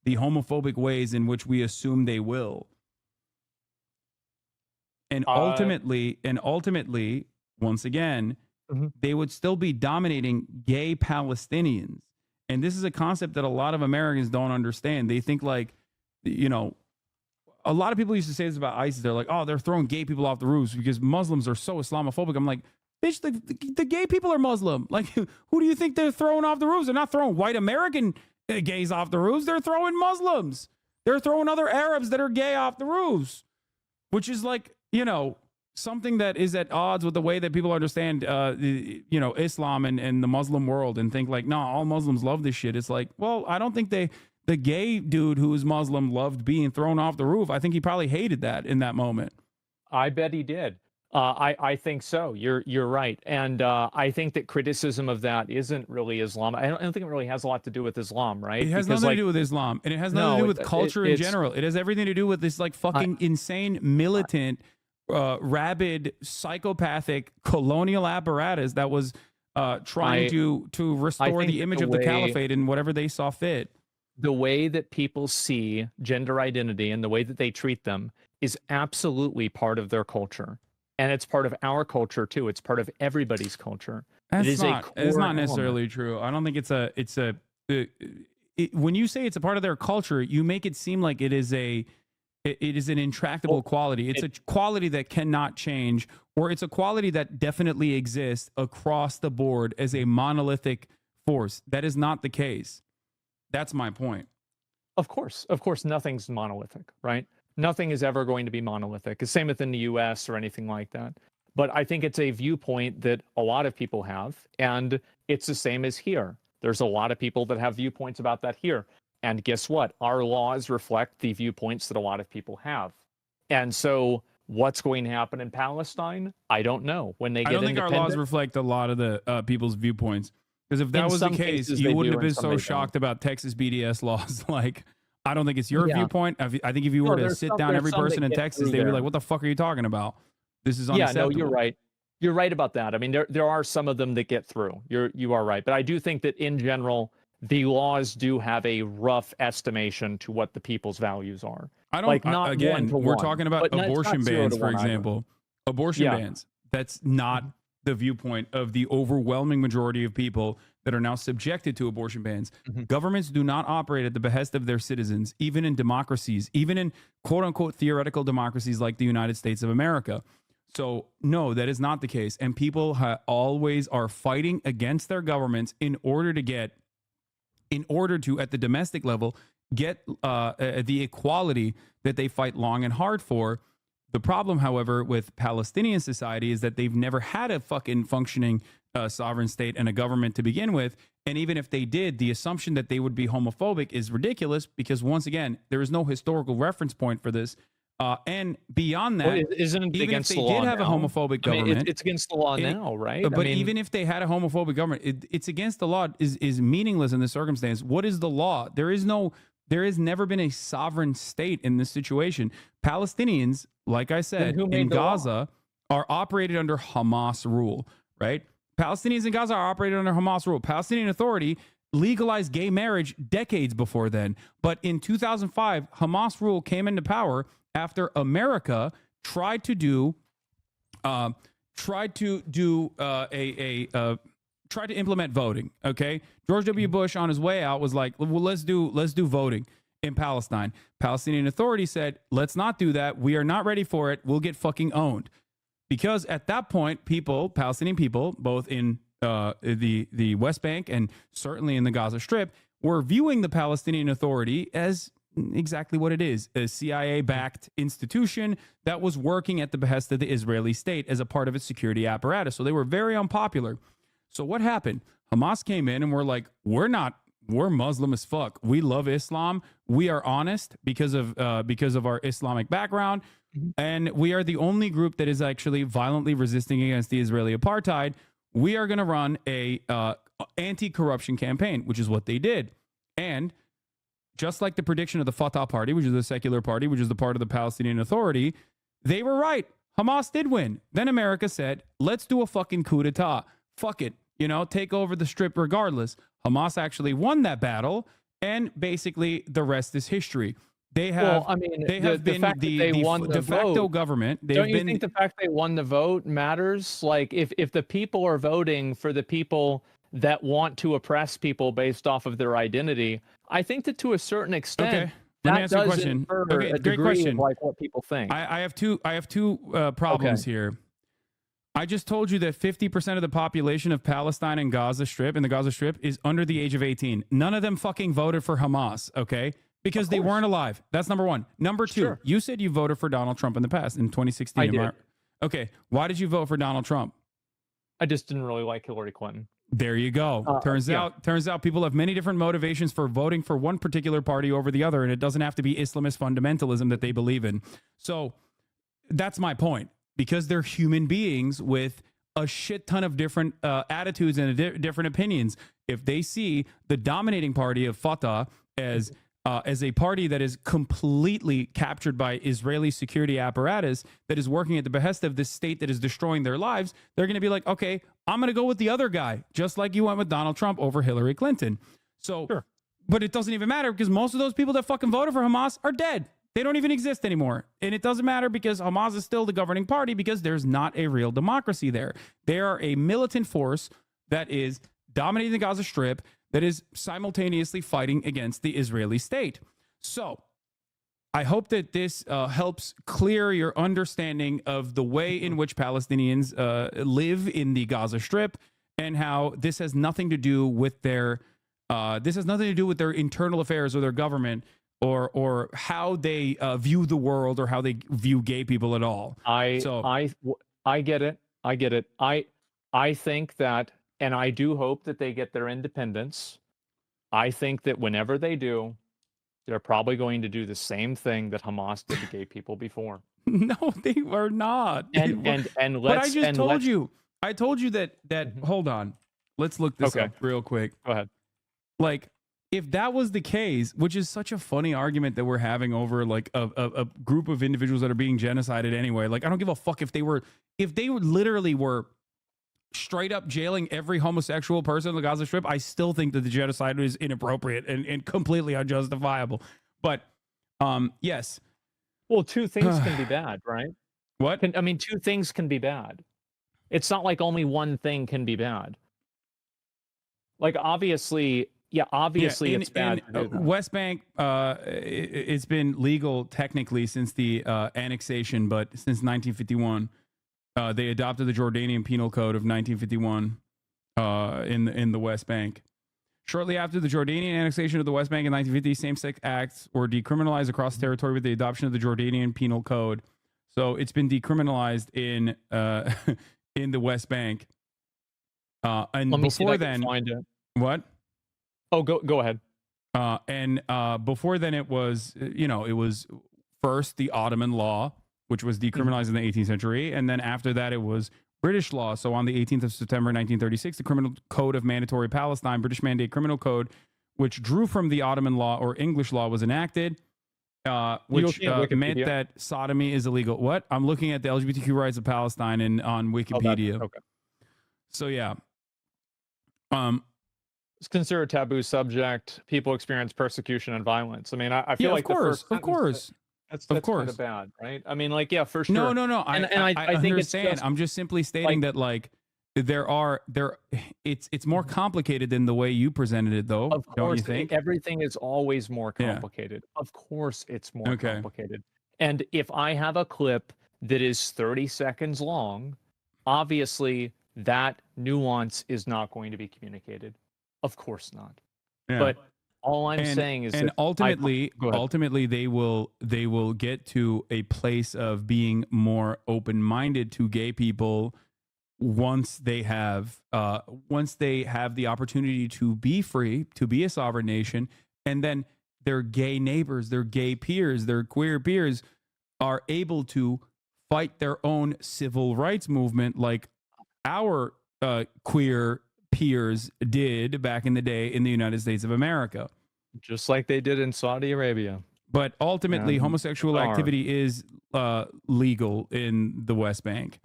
the homophobic ways in which we assume they will. And ultimately, once again, they would still be dominating gay Palestinians. And this is a concept that a lot of Americans don't understand. They think like, a lot of people used to say this about ISIS. They're like, oh, they're throwing gay people off the roofs because Muslims are so Islamophobic. I'm like, bitch, the gay people are Muslim. Like, who do you think they're throwing off the roofs? They're not throwing white American gays off the roofs. They're throwing Muslims. They're throwing other Arabs that are gay off the roofs, which is like, something that is at odds with the way that people understand, Islam and the Muslim world, and think like, no, all Muslims love this shit. It's like, well, I don't think the gay dude who is Muslim loved being thrown off the roof. I think he probably hated that in that moment.
I bet he did. I think so. You're right. And I think that criticism of that isn't really Islam. I don't think it really has a lot to do with Islam, right?
It has nothing to do with Islam. And it has nothing to do with culture in general. It has everything to do with this like fucking insane, militant, rabid, psychopathic colonial apparatus that was trying to restore the image of the caliphate in whatever they saw fit.
The way that people see gender identity and the way that they treat them is absolutely part of their culture. And it's part of our culture too. It's part of everybody's culture.
It's not necessarily true. I don't think when you say it's a part of their culture, you make it seem like it is an intractable quality. It's a quality that cannot change, or it's a quality that definitely exists across the board as a monolithic force. That is not the case. That's my point.
Of course, nothing's monolithic, right? Nothing is ever going to be monolithic. The same within the US or anything like that. But I think it's a viewpoint that a lot of people have, and it's the same as here. There's a lot of people that have viewpoints about that here. And guess what? Our laws reflect the viewpoints that a lot of people have. And so what's going to happen in Palestine? I don't know. When they get independent,
our laws reflect a lot of the people's viewpoints. Because if that was the case, you wouldn't have been so shocked about Texas BDS laws. Like, I don't think it's your viewpoint. I think if you were to sit down every person in Texas, they'd be like, what the fuck are you talking about? This is unacceptable.
Yeah, no, you're right. You're right about that. I mean, there are some of them that get through. You are right. But I do think that in general, the laws do have a rough estimation to what the people's values are.
I don't,
like, not
again, we're talking about abortion bans, for example. Abortion
Yeah.
bans. That's not the viewpoint of the overwhelming majority of people that are now subjected to abortion bans. Governments do not operate at the behest of their citizens, even in democracies, even in quote unquote theoretical democracies like the United States of America. So no, that is not the case. And people always are fighting against their governments in order to, at the domestic level, get the equality that they fight long and hard for. The problem, however, with Palestinian society is that they've never had a fucking functioning sovereign state and a government to begin with. And even if they did, the assumption that they would be homophobic is ridiculous because, once again, there is no historical reference point for this. And beyond that,
isn't it
even
against
if they
the law
did have
now?
a homophobic
I mean,
government,
it's against the law now, right?
But
I mean,
even if they had a homophobic government, it's against the law is meaningless in this circumstance. What is the law? There has never been a sovereign state in this situation. Palestinians, like I said, in Gaza, are operated under Hamas rule, right? Palestinians in Gaza are operated under Hamas rule. Palestinian Authority legalized gay marriage decades before then. But in 2005, Hamas rule came into power after America tried to implement voting. Okay, George W. Bush on his way out was like, well, let's do voting in Palestine. Palestinian Authority said, let's not do that. We are not ready for it. We'll get fucking owned. Because at that point, Palestinian people, both in the West Bank and certainly in the Gaza Strip, were viewing the Palestinian Authority as exactly what it is, a CIA-backed institution that was working at the behest of the Israeli state as a part of its security apparatus. So they were very unpopular. So what happened? Hamas came in and we're like, we're Muslim as fuck. We love Islam. We are honest because of our Islamic background. And we are the only group that is actually violently resisting against the Israeli apartheid. We are going to run a anti-corruption campaign, which is what they did. And just like the prediction of the Fatah party, which is a secular party, which is the part of the Palestinian Authority, they were right. Hamas did win. Then America said, let's do a fucking coup d'etat. Fuck it. Take over the Strip regardless. Hamas actually won that battle. And basically the rest is history. They have, been the de facto government.
Don't you think the fact they won the vote matters? Like, if the people are voting for the people that want to oppress people based off of their identity, I think that to a certain extent,
okay. Let me answer your question.
Okay, great question. Like what people think.
I have two problems here. I just told you that 50% of the population of Palestine and Gaza Strip is under the age of 18. None of them fucking voted for Hamas. Okay. Because they weren't alive. That's number one. Number two, you said you voted for Donald Trump in the past, in 2016.
I did.
Okay. Why did you vote for Donald Trump?
I just didn't really like Hillary Clinton.
There you go. Turns out people have many different motivations for voting for one particular party over the other, and it doesn't have to be Islamist fundamentalism that they believe in. So that's my point. Because they're human beings with a shit ton of different attitudes and different opinions. If they see the dominating party of Fatah as a party that is completely captured by Israeli security apparatus that is working at the behest of this state that is destroying their lives, they're going to be like, okay, I'm going to go with the other guy, just like you went with Donald Trump over Hillary Clinton. So, but it doesn't even matter because most of those people that fucking voted for Hamas are dead. They don't even exist anymore. And it doesn't matter because Hamas is still the governing party because there's not a real democracy there. They are a militant force that is dominating the Gaza Strip, that is simultaneously fighting against the Israeli state. So I hope that this helps clear your understanding of the way in which Palestinians live in the Gaza Strip and how this has nothing to do with their internal affairs or their government or how they view the world or how they view gay people at all.
I get it. I think that, and I do hope that they get their independence. I think that whenever they do, they're probably going to do the same thing that Hamas did to gay people before.
No, they were not.
And let's.
But I just told you. I told you that. Hold on. Let's look this up real quick.
Go ahead.
Like, if that was the case, which is such a funny argument that we're having over like a group of individuals that are being genocided anyway. Like, I don't give a fuck if they literally were straight up jailing every homosexual person in the Gaza Strip. I still think that the genocide is inappropriate and completely unjustifiable. But yes.
Well, two things can be bad, right?
What?
Two things can be bad. It's not like only one thing can be bad. Like, obviously, it's bad.
West Bank, it's been legal technically since the annexation, but since 1951. They adopted the Jordanian Penal Code of 1951 in the West Bank. Shortly after the Jordanian annexation of the West Bank in 1950, same-sex acts were decriminalized across the territory with the adoption of the Jordanian Penal Code. So it's been decriminalized in the West Bank. And
Let me
before then, what?
Oh, go ahead.
And before then, it was first the Ottoman law, which was decriminalized in the 18th century. And then after that, it was British law. So on the 18th of September, 1936, the Criminal Code of Mandatory Palestine, British Mandate Criminal Code, which drew from the Ottoman law or English law, was enacted. which
looking at
meant
Wikipedia?
that sodomy is illegal. What? I'm looking at the LGBTQ rights of Palestine and on Wikipedia.
Okay.
So yeah.
It's considered a taboo subject. People experience persecution and violence. I mean, I feel
Yeah,
like
of course,
the
of
first
course.
sentence, that's
Of
kind
course.
of bad, right? I mean, like, yeah, for sure.
No.
And
I
think it's
understand.
just,
I'm just simply stating that like it's more complicated than the way you presented it, though.
of
Don't
course,
you think?
everything is always more
Yeah.
complicated. Of course, it's more
Okay.
complicated. And if I have a clip that is 30 seconds long, obviously that nuance is not going to be communicated. Of course not.
Yeah.
But all I'm saying is
and
that
ultimately
go ahead.
ultimately they will get to a place of being more open-minded to gay people once they have the opportunity to be free, to be a sovereign nation, and then their gay neighbors, their gay peers, their queer peers are able to fight their own civil rights movement like our queer peers did back in the day in the United States of America.
Just like they did in Saudi Arabia.
But ultimately,
And
homosexual
Qatar.
activity is legal in the West Bank.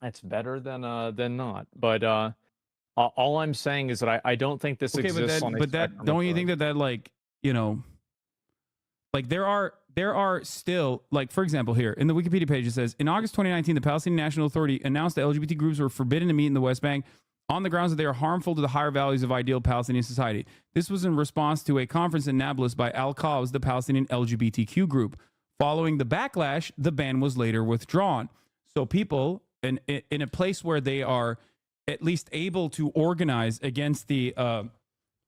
That's better than not. But all I'm saying is that I don't think this
Okay,
exists on a
but that
spectrum
don't
of
you
good.
think that like, you know, like there are still, like, for example, here in the Wikipedia page it says in August 2019 the Palestinian National Authority announced that LGBT groups were forbidden to meet in the West Bank on the grounds that they are harmful to the higher values of ideal Palestinian society. This was in response to a conference in Nablus by Al-Qaws, the Palestinian LGBTQ group. Following the backlash, the ban was later withdrawn. So people in a place where they are at least able to organize against the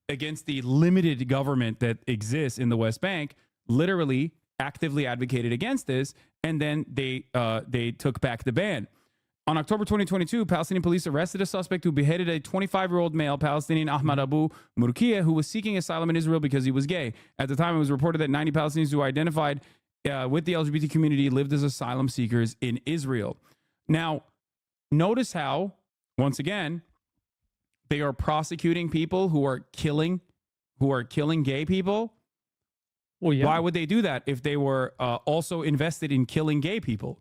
limited government that exists in the West Bank, literally actively advocated against this, and then they took back the ban. On October 2022, Palestinian police arrested a suspect who beheaded a 25-year-old male Palestinian, HasanAbi Reacts, who was seeking asylum in Israel because he was gay. At the time, it was reported that 90 Palestinians who identified with the LGBT community lived as asylum seekers in Israel. Now, notice how, once again, they are prosecuting people who are killing gay people.
Well, yeah.
Why would they do that if they were also invested in killing gay people?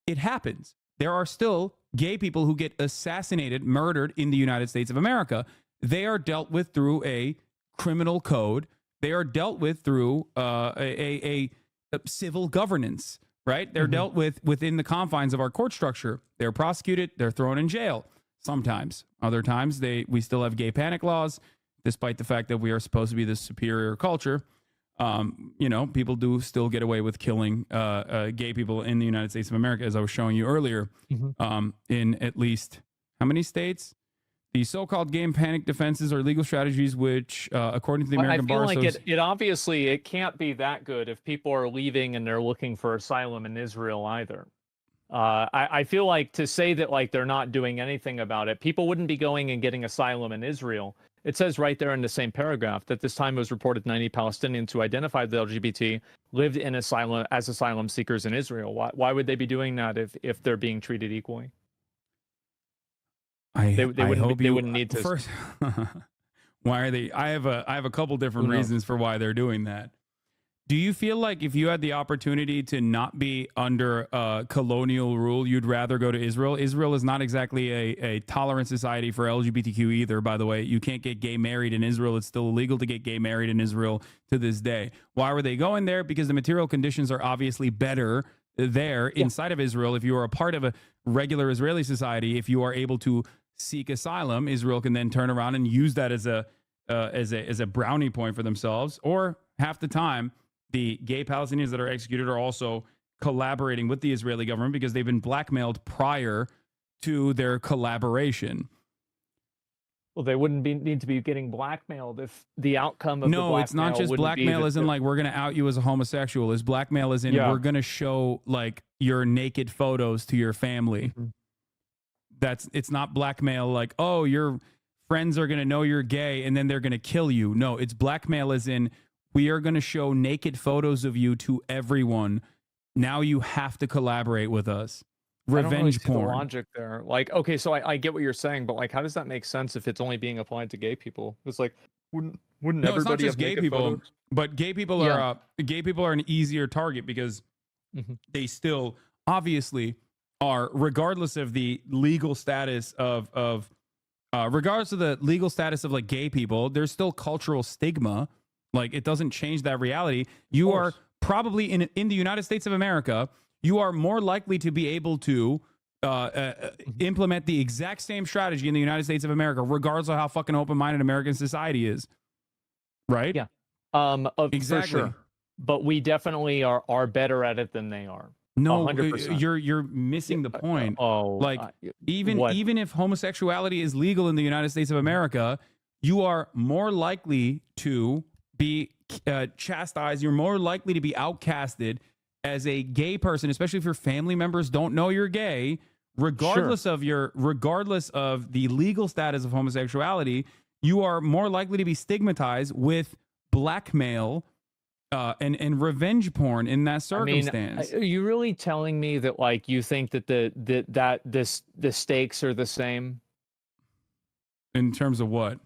It happens. There are still gay people who get assassinated, murdered in the United States of America. They are dealt with through a criminal code. They are dealt with through a civil governance, right? They're dealt with within the confines of our court structure. They're prosecuted. They're thrown in jail sometimes. Other times, we still have gay panic laws, despite the fact that we are supposed to be this superior culture. You know, people do still get away with killing gay people in the United States of America, as I was showing you earlier, in at least how many states? The so-called gay panic defenses are legal strategies which, according to the American Bar
like
Association...
it obviously it can't be that good if people are leaving and they're looking for asylum in Israel either. I feel like to say that like they're not doing anything about it, people wouldn't be going and getting asylum in Israel. It says right there in the same paragraph that this time it was reported 90 Palestinians who identified the LGBT lived in asylum as asylum seekers in Israel. Why would they be doing that if they're being treated equally? They wouldn't need to.
First, why are they? I have a couple different reasons for why they're doing that. Do you feel like if you had the opportunity to not be under colonial rule, you'd rather go to Israel? Israel is not exactly a tolerant society for LGBTQ either, by the way. You can't get gay married in Israel. It's still illegal to get gay married in Israel to this day. Why were they going there? Because the material conditions are obviously better there inside of Israel. If you are a part of a regular Israeli society, if you are able to seek asylum, Israel can then turn around and use that as a brownie point for themselves. Or half the time, the gay Palestinians that are executed are also collaborating with the Israeli government because they've been blackmailed prior to their collaboration.
Well, they wouldn't need to be getting blackmailed if the outcome of the blackmail
it's not just blackmail as in like we're going to out you as a homosexual. It's blackmail as in we're going to show like your naked photos to your family. It's not blackmail like, oh, your friends are going to know you're gay and then they're going to kill you. No, it's blackmail as in we are going to show naked photos of you to everyone. Now you have to collaborate with us.
I don't really
revenge
see the
porn.
logic there. Like, okay, so I get what you're saying, but like, how does that make sense if it's only being applied to gay people? It's like, wouldn't
No, it's not
everybody
just
have
gay
naked
people,
photos?
but gay people
Yeah.
are an easier target because
Mhm.
they still obviously are, regardless of the legal status of regardless of the legal status of like gay people, there's still cultural stigma. Like, it doesn't change that reality. You are probably in the United States of America, you are more likely to be able to implement the exact same strategy in the United States of America, regardless of how fucking open-minded American society is. Right?
Yeah.
Exactly.
For sure. But we definitely are better at it than they are.
No,
100%.
you're missing the point. Like,
what?
even if homosexuality is legal in the United States of America, you are more likely to be chastised. You're more likely to be outcasted as a gay person, especially if your family members don't know you're gay. Regardless of the legal status of homosexuality, you are more likely to be stigmatized with blackmail and revenge porn in that circumstance.
Are you really telling me that like you think that the stakes are the same?
In terms of what?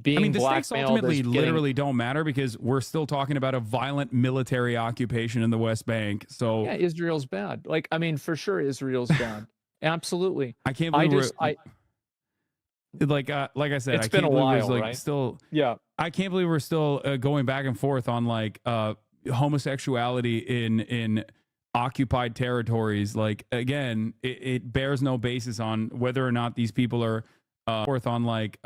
Being
the stakes
blackmailed
ultimately
as getting-
literally don't matter because we're still talking about a violent military occupation in the West Bank. So
yeah, Israel's bad. Like, I mean, for sure, Israel's bad. Absolutely.
I can't believe like I said,
It's
I
been
can't
a
believe
while,
there's like
right?
still.
Yeah.
I can't believe we're still going back and forth on like homosexuality in occupied territories. Like, again, it bears no basis on whether or not these people are forth on like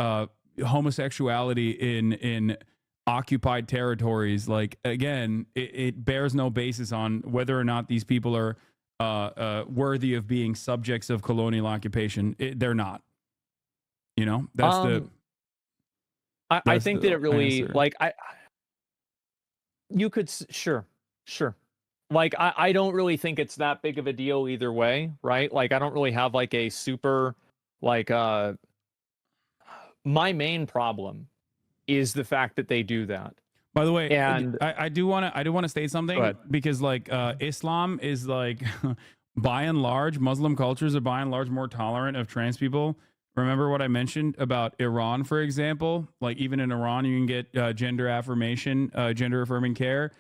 homosexuality in occupied territories. Like, again, it bears no basis on whether or not these people are worthy of being subjects of colonial occupation. They're not. You know, that's
I think that it really
answer.
like you could sure. Like, I don't really think it's that big of a deal either way, right? Like, I don't really have like a super like my main problem is the fact that they do that.
By the way,
And
I do want to state something because like Islam is like by and large, Muslim cultures are by and large more tolerant of trans people. Remember what I mentioned about Iran, for example? Like, even in Iran, you can get gender affirming care.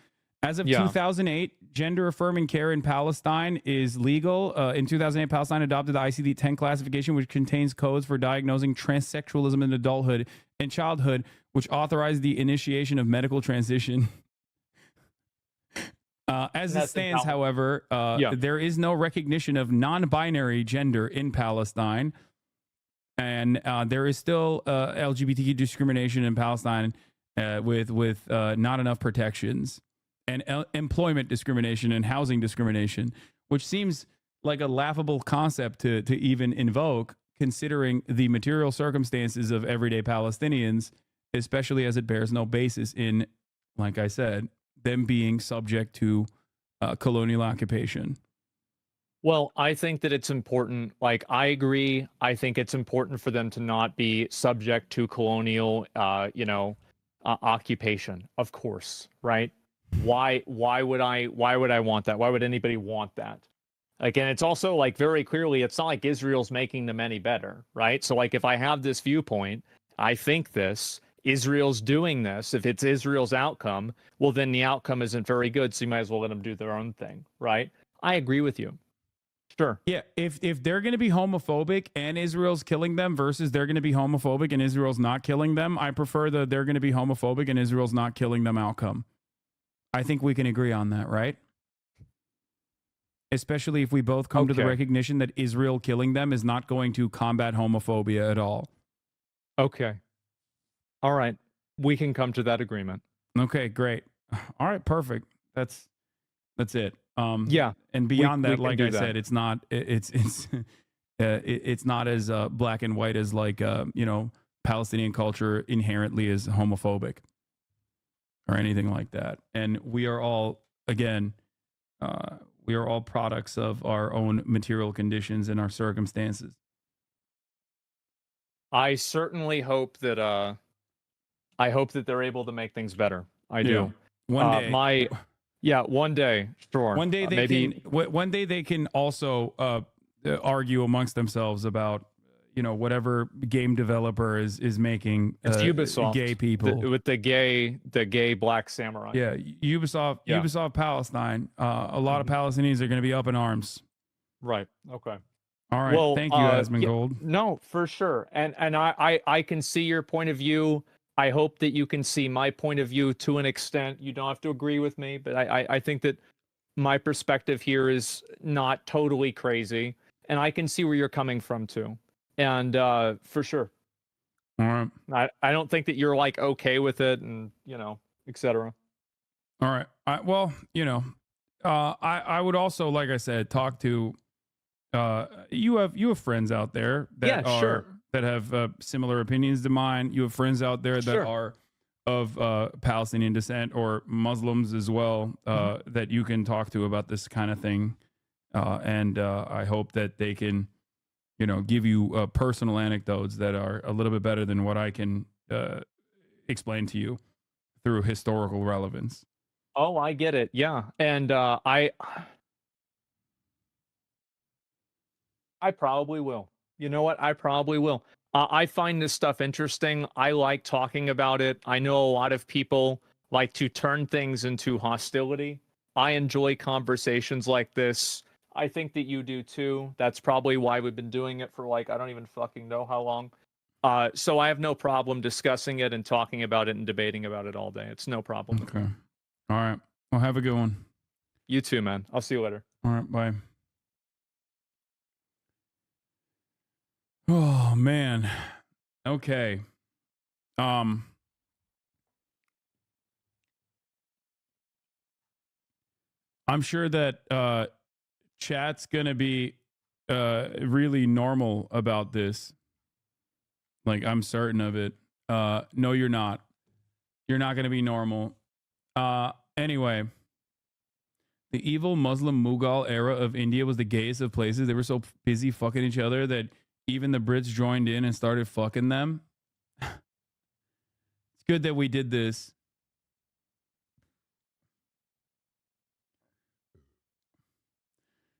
As of 2008, gender affirming care in Palestine is legal. In 2008, Palestine adopted the ICD-10 classification, which contains codes for diagnosing transsexualism in adulthood and childhood, which authorized the initiation of medical transition. As it stands, however, there is no recognition of non-binary gender in Palestine. And there is still LGBTQ discrimination in Palestine with not enough protections, and employment discrimination and housing discrimination, which seems like a laughable concept to even invoke, considering the material circumstances of everyday Palestinians, especially as it bears no basis in, like I said, them being subject to colonial occupation.
well, I think that it's important. Like, I agree. I think it's important for them to not be subject to colonial, occupation. Of course, right? Why would I want that? Why would anybody want that? Again, it's also like very clearly, it's not like Israel's making them any better, right? So like, if I have this viewpoint, I think this, Israel's doing this, if it's Israel's outcome, well, then the outcome isn't very good. So you might as well let them do their own thing, right? I agree with you. Sure.
Yeah, if they're going to be homophobic and Israel's killing them versus they're going to be homophobic and Israel's not killing them, I prefer the they're going to be homophobic and Israel's not killing them outcome. I think we can agree on that, right? Especially if we both come to the recognition that Israel killing them is not going to combat homophobia at all.
Okay. All right. We can come to that agreement.
Okay, great. All right, perfect. That's it.
Yeah.
And beyond that,
we
like
can
I
do that.
said, it's not as black and white as like Palestinian culture inherently is homophobic or anything like that. And we are all, again, we are all products of our own material conditions and our circumstances.
I certainly hope that they're able to make things better. I do.
One day.
Yeah, one day, sure.
One day they
maybe
one day they can also argue amongst themselves about whatever game developer is making
it's Ubisoft,
gay people
with the gay black samurai.
Yeah, Ubisoft Palestine. A lot of Palestinians are going to be up in arms.
Right. Okay.
All right.
Well,
thank you, Asmongold.
No, for sure. And I can see your point of view. I hope that you can see my point of view to an extent. You don't have to agree with me, but I think that my perspective here is not totally crazy, and I can see where you're coming from too. And for sure.
All right.
I don't think that you're like okay with it, and etc.
All right. Well, I would also, like I said, talk to you have friends out there that that have similar opinions to mine. You have friends out there that are of Palestinian descent or Muslims as well that you can talk to about this kind of thing. And I hope that they can, give you personal anecdotes that are a little bit better than what I can explain to you through historical relevance.
Oh, I get it. Yeah. And I probably will. You know what? I probably will. I find this stuff interesting. I like talking about it. I know a lot of people like to turn things into hostility. I enjoy conversations like this. I think that you do too. That's probably why we've been doing it for I don't even fucking know how long. So I have no problem discussing it and talking about it and debating about it all day. It's no problem.
Okay. All right. Well, have a good one.
You too, man. I'll see you later.
All right. Bye. Oh man. Okay. I'm sure that chat's gonna be really normal about this. I'm certain of it. No, you're not. You're not gonna be normal. Anyway. The evil Muslim Mughal era of India was the gayest of places. They were so busy fucking each other that even the Brits joined in and started fucking them. It's good that we did this.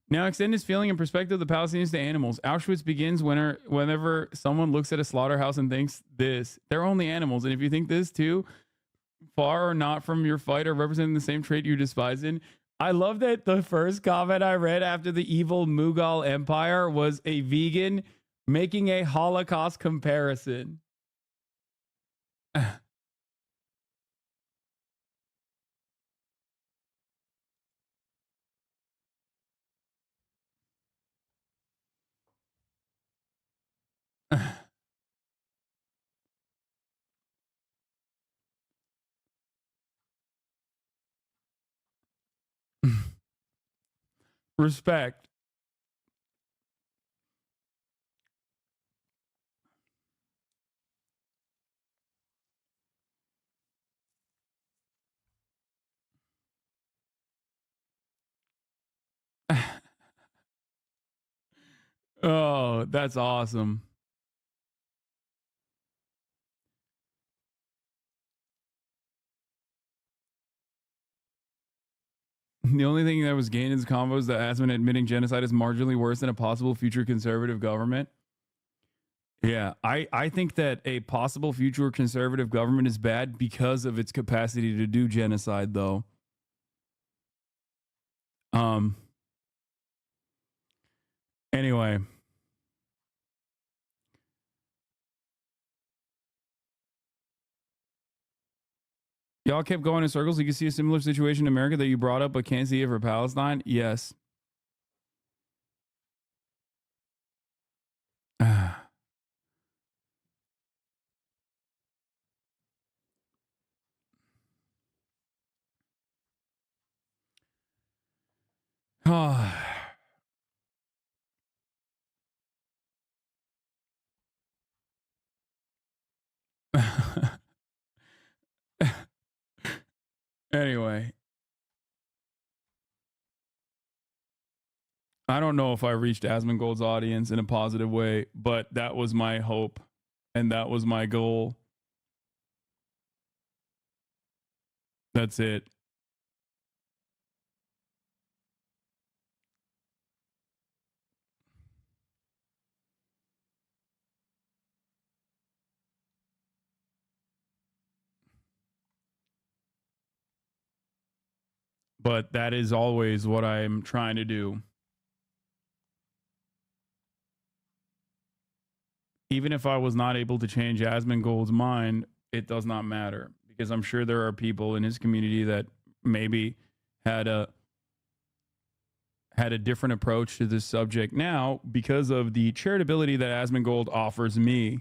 Now extend this feeling and perspective of the Palestinians to animals. Auschwitz begins whenever someone looks at a slaughterhouse and thinks this. They're only animals. And if you think this too, far or not from your fight or representing the same trait you despise in. I love that the first comment I read after the evil Mughal Empire was a vegan making a Holocaust comparison. Respect. Oh, that's awesome. The only thing that was gained in this convo is that Asman admitting genocide is marginally worse than a possible future conservative government. Yeah, I think that a possible future conservative government is bad because of its capacity to do genocide, though. Anyway. Y'all kept going in circles. You can see a similar situation in America that you brought up, but can't see it for Palestine. Yes. Anyway. I don't know if I reached Asmongold's audience in a positive way, but that was my hope and that was my goal. That's it. but that is always what I'm trying to do. Even if I was not able to change Asmongold's mind, it does not matter, because I'm sure there are people in his community that maybe had a different approach to this subject now because of the charitability that Asmongold offers me.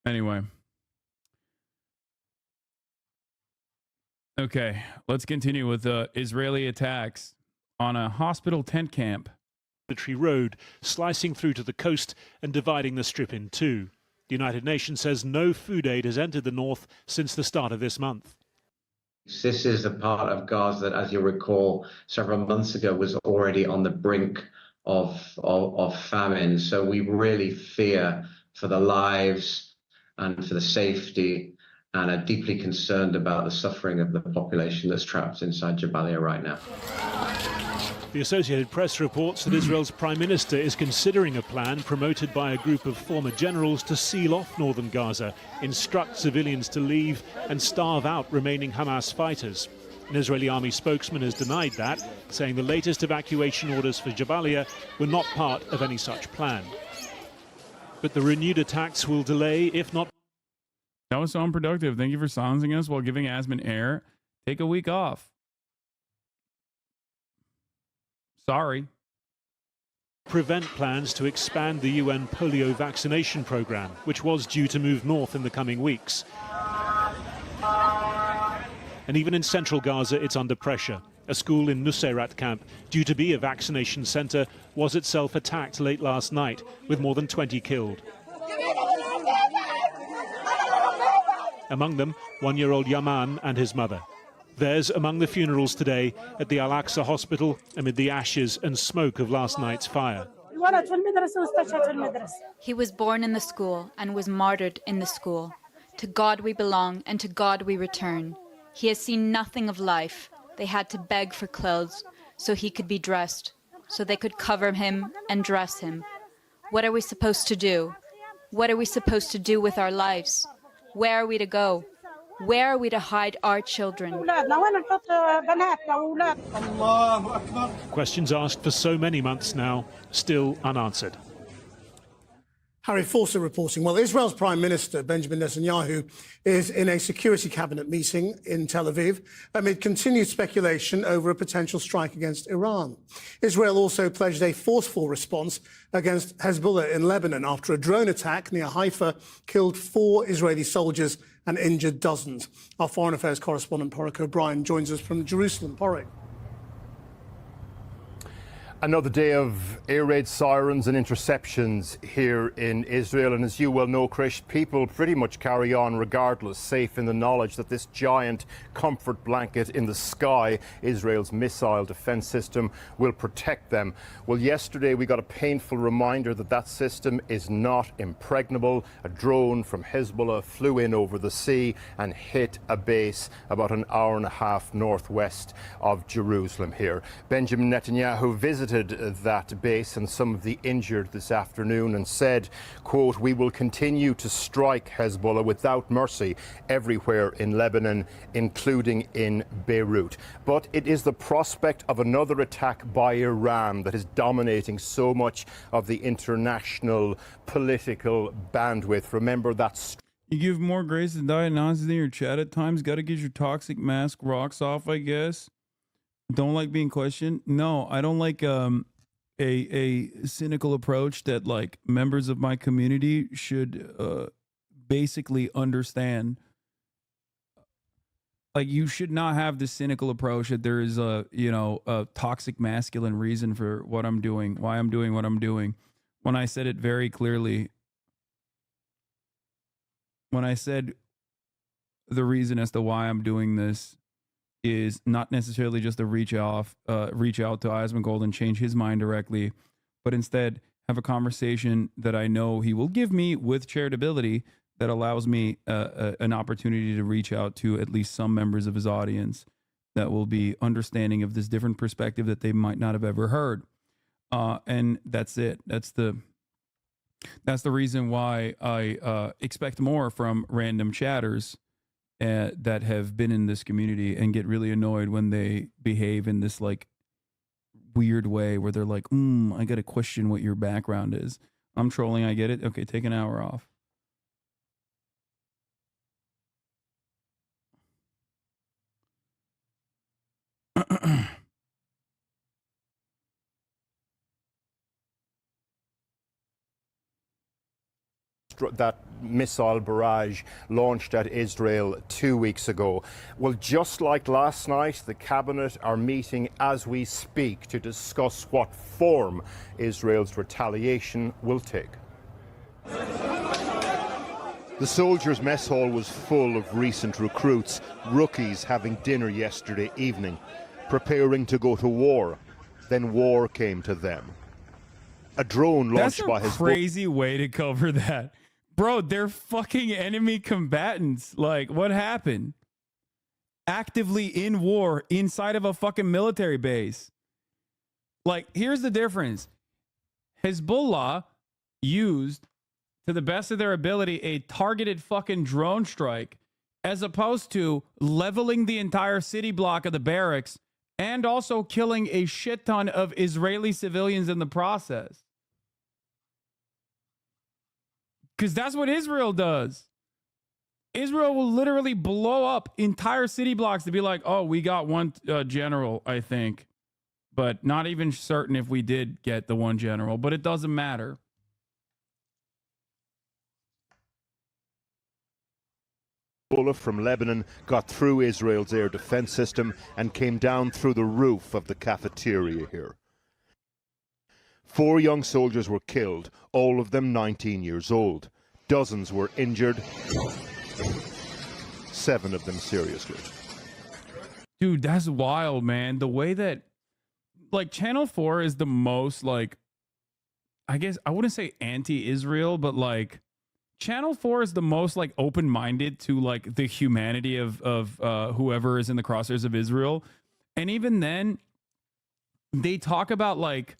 Anyway. Okay, let's continue with Israeli attacks on a hospital tent camp.
Military road slicing through to the coast and dividing the strip in two. The United Nations says no food aid has entered the north since the start of this month.
This is a part of Gaza that, as you'll recall, several months ago was already on the brink of famine. So we really fear for the lives and for the safety, and are deeply concerned about the suffering of the population that's trapped inside Jabalia right now.
The Associated Press reports that Israel's Prime Minister is considering a plan promoted by a group of former generals to seal off northern Gaza, instruct civilians to leave and starve out remaining Hamas fighters. An Israeli army spokesman has denied that, saying the latest evacuation orders for Jabalia were not part of any such plan. But the renewed attacks will delay, if not...
That was so unproductive. Thank you for silencing us while giving Asmon air. Take a week off. Sorry.
Prevent plans to expand the UN polio vaccination program, which was due to move north in the coming weeks. And even in central Gaza, it's under pressure. A school in Nusayrat camp, due to be a vaccination center, was itself attacked late last night, with more than 20 killed. Among them, one-year-old Yaman and his mother. Theirs among the funerals today at the Al-Aqsa hospital amid the ashes and smoke of last night's fire.
He was born in the school and was martyred in the school. To God we belong and to God we return. He has seen nothing of life. They had to beg for clothes so he could be dressed, so they could cover him and dress him. What are we supposed to do? What are we supposed to do with our lives? Where are we to go? Where are we to hide our children?
Questions asked for so many months now, still unanswered.
Harry Forster reporting. Well, Israel's Prime Minister, Benjamin Netanyahu, is in a security cabinet meeting in Tel Aviv amid continued speculation over a potential strike against Iran. Israel also pledged a forceful response against Hezbollah in Lebanon after a drone attack near Haifa killed 4 Israeli soldiers and injured dozens. Our Foreign Affairs correspondent, Porrick O'Brien, joins us from Jerusalem. Porrick.
Another day of air raid sirens and interceptions here in Israel. And as you well know, Krish, people pretty much carry on regardless, safe in the knowledge that this giant comfort blanket in the sky, Israel's missile defense system, will protect them. Well, yesterday we got a painful reminder that that system is not impregnable. A drone from Hezbollah flew in over the sea and hit a base about an hour and a half northwest of Jerusalem here. Benjamin Netanyahu visited that base and some of the injured this afternoon and said, quote, "We will continue to strike Hezbollah without mercy everywhere in Lebanon, including in Beirut." But it is the prospect of another attack by Iran that is dominating so much of the international political bandwidth. Remember that.
You give more grace than Dionysus in your chat at times. Got to get your toxic mask rocks off, I guess. Don't like being questioned. No, I don't like a cynical approach that like members of my community should basically understand. Like, you should not have this cynical approach that there is a toxic masculine reason for what I'm doing, why I'm doing what I'm doing. When I said it very clearly, when I said the reason as to why I'm doing this is not necessarily just to reach out to Asmongold and change his mind directly, but instead have a conversation that I know he will give me with charitability that allows me an opportunity to reach out to at least some members of his audience that will be understanding of this different perspective that they might not have ever heard. And that's it. That's the reason why I expect more from random chatters that have been in this community and get really annoyed when they behave in this like weird way where they're like, I got to question what your background is. I'm trolling. I get it. Okay, take an hour off.
That missile barrage launched at Israel 2 weeks ago. Well, just like last night, the cabinet are meeting as we speak to discuss what form Israel's retaliation will take. The soldiers' mess hall was full of recent recruits, rookies having dinner yesterday evening, preparing to go to war. Then war came to them. A drone launched by Hezbollah.
That's a crazy way to cover that. Bro, they're fucking enemy combatants. Like, what happened? Actively in war inside of a fucking military base. Like, here's the difference. Hezbollah used, to the best of their ability, a targeted fucking drone strike as opposed to leveling the entire city block of the barracks and also killing a shit ton of Israeli civilians in the process. Because that's what Israel does. Israel will literally blow up entire city blocks to be like, oh, we got one general, I think. But not even certain if we did get the one general. But it doesn't matter.
Hezbollah from Lebanon got through Israel's air defense system and came down through the roof of the cafeteria here. 4 young soldiers were killed, all of them 19 years old. Dozens were injured, 7 of them seriously.
Dude, that's wild, man. The way that, like, Channel 4 is the most, like, I guess, I wouldn't say anti-Israel, but, like, Channel 4 is the most, like, open-minded to, like, the humanity of whoever is in the crosshairs of Israel. And even then, they talk about, like,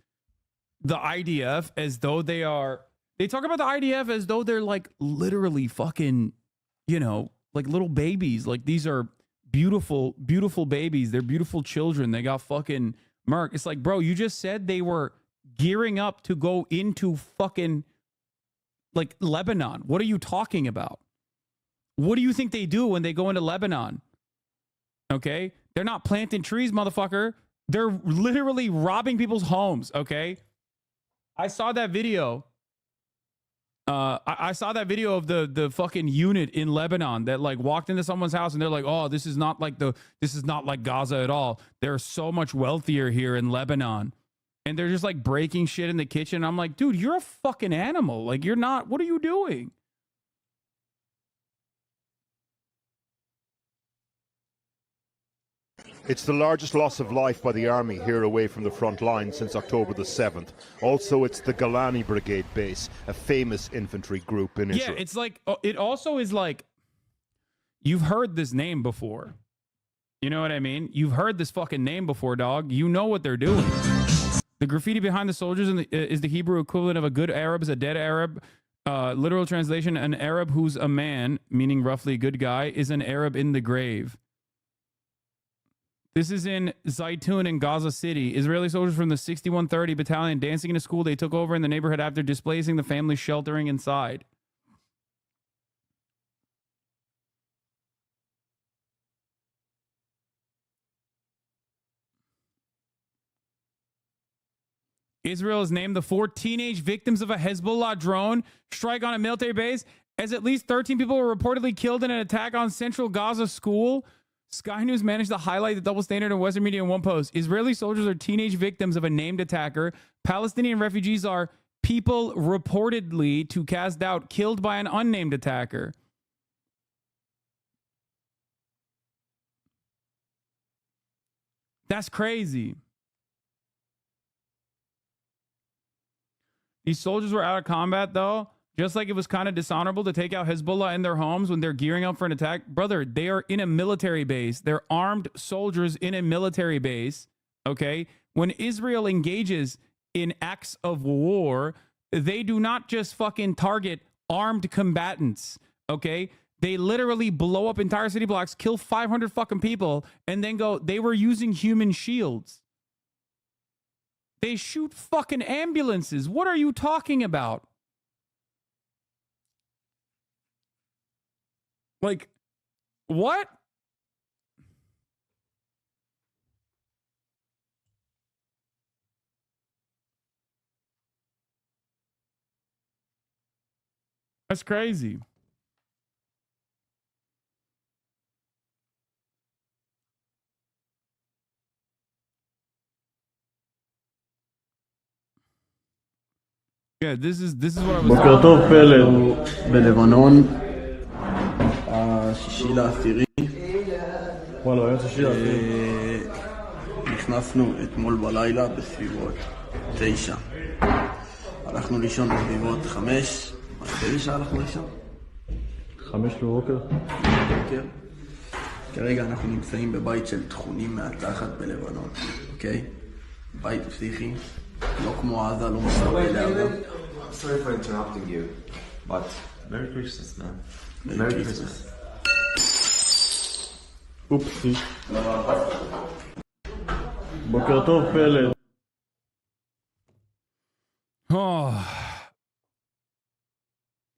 the IDF as though they talk about the IDF as though they're like literally fucking, you know, like little babies. Like these are beautiful, beautiful babies. They're beautiful children. They got fucking Merc. It's like, bro, you just said they were gearing up to go into fucking like Lebanon. What are you talking about? What do you think they do when they go into Lebanon? Okay. They're not planting trees, motherfucker. They're literally robbing people's homes. Okay. I saw that video. I saw that video of the fucking unit in Lebanon that like walked into someone's house and they're like, oh, this is not like Gaza at all. They're so much wealthier here in Lebanon. And they're just like breaking shit in the kitchen. I'm like, dude, you're a fucking animal. Like, you're not. What are you doing?
It's the largest loss of life by the army here away from the front line since October the 7th. Also, it's the Golani Brigade base, a famous infantry group in Israel.
Yeah, it's like, it also is like, you've heard this name before. You know what I mean? You've heard this fucking name before, dog. You know what they're doing. The graffiti behind the soldiers is the Hebrew equivalent of a good Arab is a dead Arab. Literal translation, an Arab who's a man, meaning roughly a good guy, is an Arab in the grave. This is in Zaytun in Gaza City. Israeli soldiers from the 6130 battalion dancing in a school they took over in the neighborhood after displacing the family sheltering inside. Israel has named the 4 teenage victims of a Hezbollah drone strike on a military base as at least 13 people were reportedly killed in an attack on central Gaza school. Sky News managed to highlight the double standard in Western media in one post. Israeli soldiers are teenage victims of a named attacker. Palestinian refugees are people reportedly, to cast doubt, killed by an unnamed attacker. That's crazy. These soldiers were out of combat, though. Just like it was kind of dishonorable to take out Hezbollah in their homes when they're gearing up for an attack. Brother, they are in a military base. They're armed soldiers in a military base. Okay? When Israel engages in acts of war, they do not just fucking target armed combatants. Okay? They literally blow up entire city blocks, kill 500 fucking people, and then go, they were using human shields. They shoot fucking ambulances. What are you talking about? Like, what? That's crazy. Yeah, this is what I was
בוקר טוב פלד, בלבנון, השישי לעשירי.
וואלה, היום שישי לעשירי.
נכנסנו אתמול בלילה בסביבות 9. הלכנו לישון בסביבות 5. באיזה שעה הלכנו לישון?
5 בבוקר.
בבוקר. כרגע אנחנו נמצאים בבית של תכונים מהתחת בלבנון, אוקיי? בית פסיכי. לא כמו עזה, לא מסתכל לאדם.
Sorry for interrupting you, but Merry Christmas, man. Merry Christmas.
אופסי. בוקר טוב פלד.
Oh.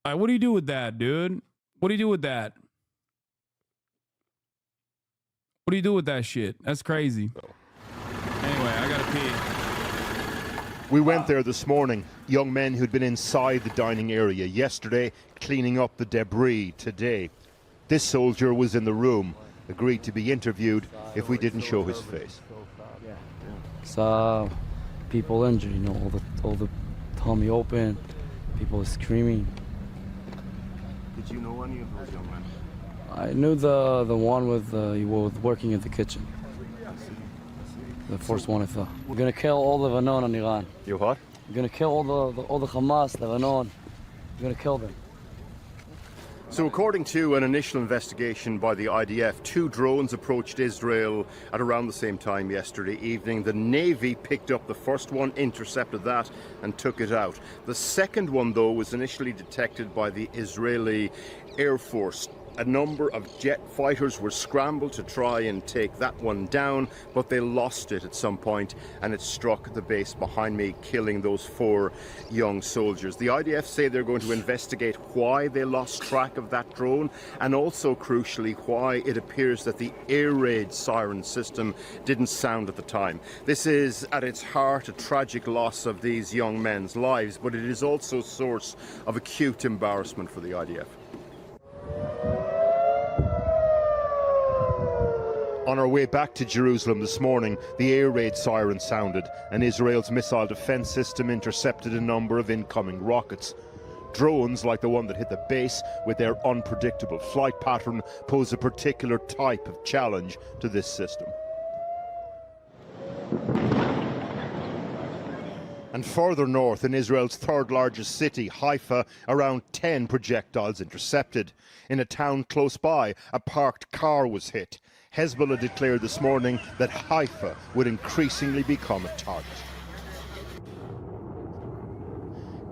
What do you do with that, dude? What do you do with that? What do you do with that shit? That's crazy. Anyway, I gotta pee.
We went there this morning. Young men who'd been inside the dining area yesterday, cleaning up the debris today. This soldier was in the room, agreed to be interviewed if we didn't show his face.
Saw people injured, you know, all the tummy open, people screaming.
Did you know any of those young men?
I knew the one with he was working in the kitchen. The first one I saw. We're gonna kill all the Lebanon and Iran.
You what?
We're gonna kill all the Hamas, Lebanon. We're gonna kill them.
So according to an initial investigation by the IDF, 2 drones approached Israel at around the same time yesterday evening. The Navy picked up the first one, intercepted that and took it out. The second one, though, was initially detected by the Israeli Air Force. A number of jet fighters were scrambled to try and take that one down, but they lost it at some point and it struck the base behind me, killing those 4 young soldiers. The IDF say they're going to investigate why they lost track of that drone and also, crucially, why it appears that the air raid siren system didn't sound at the time. This is at its heart a tragic loss of these young men's lives, but it is also a source of acute embarrassment for the IDF. On our way back to Jerusalem this morning, the air raid siren sounded and Israel's missile defense system intercepted a number of incoming rockets. Drones like the one that hit the base with their unpredictable flight pattern pose a particular type of challenge to this system. And further north, in Israel's 3rd largest city, Haifa, around 10 projectiles intercepted. In a town close by, a parked car was hit. Hezbollah declared this morning that Haifa would increasingly become a target.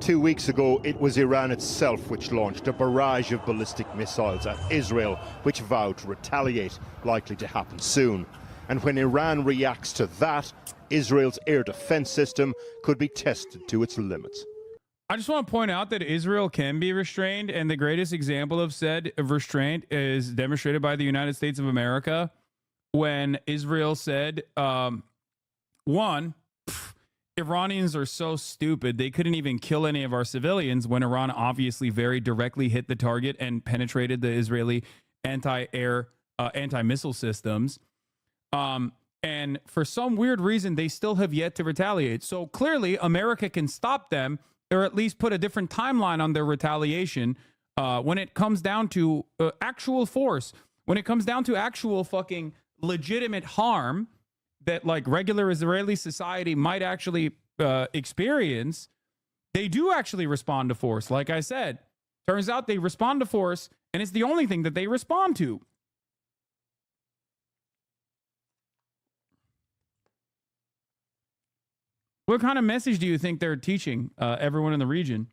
2 weeks ago, it was Iran itself which launched a barrage of ballistic missiles at Israel, which vowed to retaliate, likely to happen soon. And when Iran reacts to that, Israel's air defense system could be tested to its limits.
I just want to point out that Israel can be restrained, and the greatest example of said restraint is demonstrated by the United States of America when Israel said, Iranians are so stupid, they couldn't even kill any of our civilians, when Iran obviously very directly hit the target and penetrated the Israeli anti-air, anti-missile systems. And for some weird reason, they still have yet to retaliate. So clearly, America can stop them, or at least put a different timeline on their retaliation when it comes down to actual force, when it comes down to actual fucking legitimate harm that like regular Israeli society might actually experience. They do actually respond to force. Like I said, turns out they respond to force, and it's the only thing that they respond to. What kind of message do you think they're teaching everyone in the region?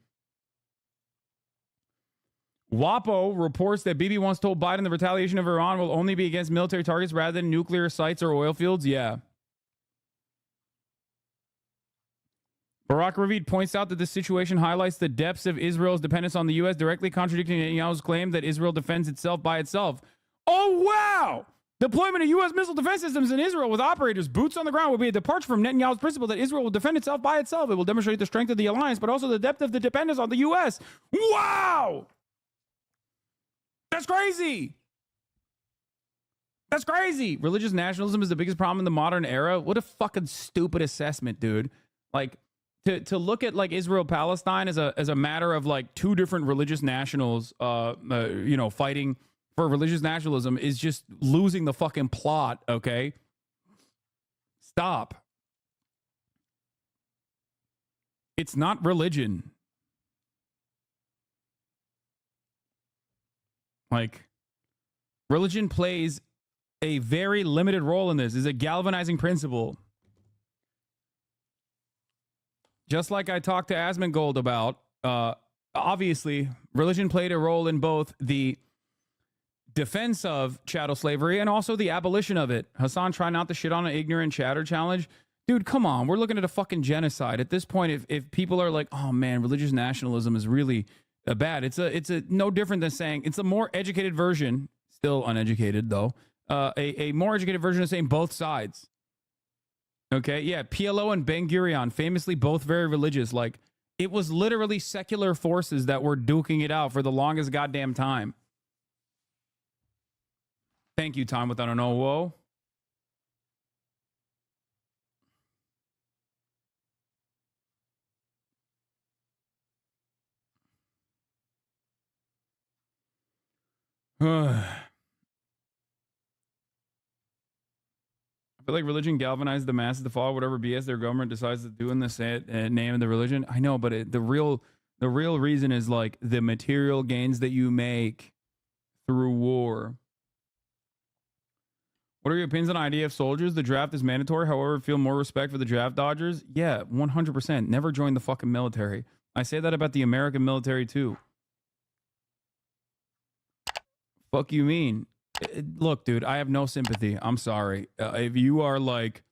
WAPO reports that Bibi once told Biden the retaliation of Iran will only be against military targets rather than nuclear sites or oil fields. Yeah. Barack Ravid points out that this situation highlights the depths of Israel's dependence on the U.S., directly contradicting Netanyahu's claim that Israel defends itself by itself. Oh, wow! Deployment of U.S. missile defense systems in Israel with operators boots on the ground will be a departure from Netanyahu's principle that Israel will defend itself by itself. It will demonstrate the strength of the alliance, but also the depth of the dependence on the U.S. Wow! That's crazy! That's crazy! Religious nationalism is the biggest problem in the modern era. What a fucking stupid assessment, dude. Like, to look at like Israel-Palestine as a matter of like two different religious nationals, fighting for religious nationalism is just losing the fucking plot, okay? Stop. It's not religion. Like, religion plays a very limited role in this. It's a galvanizing principle. Just like I talked to Asmongold about, obviously, religion played a role in both the defense of chattel slavery and also the abolition of it. Hasan, try not to shit on an ignorant chatter challenge. Dude, come on. We're looking at a fucking genocide. At this point, if people are like, oh man, religious nationalism is really bad, it's a no different than saying it's a more educated version, still uneducated though, a more educated version of saying both sides. Okay, yeah, PLO and Ben Gurion, famously both very religious. Like, it was literally secular forces that were duking it out for the longest goddamn time. Thank you, Time Without a No Whoa. I feel like religion galvanized the masses to follow whatever BS their government decides to do in the name of the religion. I know, but the real reason is like the material gains that you make through war. What are your opinions on IDF soldiers? The draft is mandatory. However, feel more respect for the draft dodgers. Yeah, 100%. Never join the fucking military. I say that about the American military too. Fuck you mean? Look, dude, I have no sympathy. I'm sorry. If you are like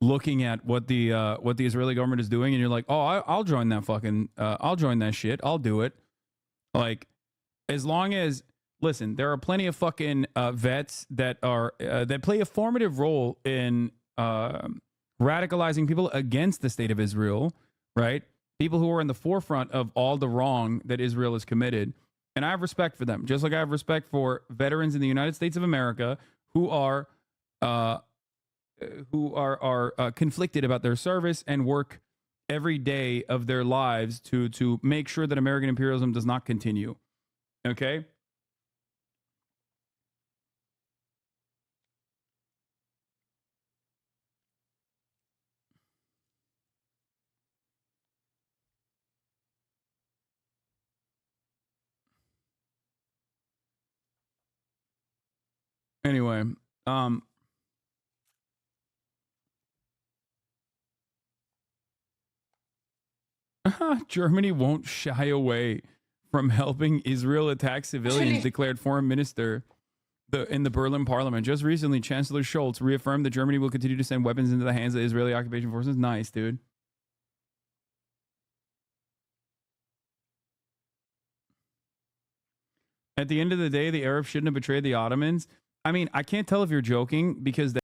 looking at what the Israeli government is doing and you're like, oh, I'll join that fucking, I'll join that shit. I'll do it. Like, as long as, listen, there are plenty of fucking vets that are, that play a formative role in radicalizing people against the state of Israel, right? People who are in the forefront of all the wrong that Israel has committed. And I have respect for them, just like I have respect for veterans in the United States of America who are conflicted about their service and work every day of their lives to make sure that American imperialism does not continue. Okay? Anyway, Germany won't shy away from helping Israel attack civilians, declared Foreign Minister in the Berlin Parliament. Just recently, Chancellor Scholz reaffirmed that Germany will continue to send weapons into the hands of Israeli occupation forces. Nice, dude. At the end of the day, the Arabs shouldn't have betrayed the Ottomans. I mean, I can't tell if you're joking because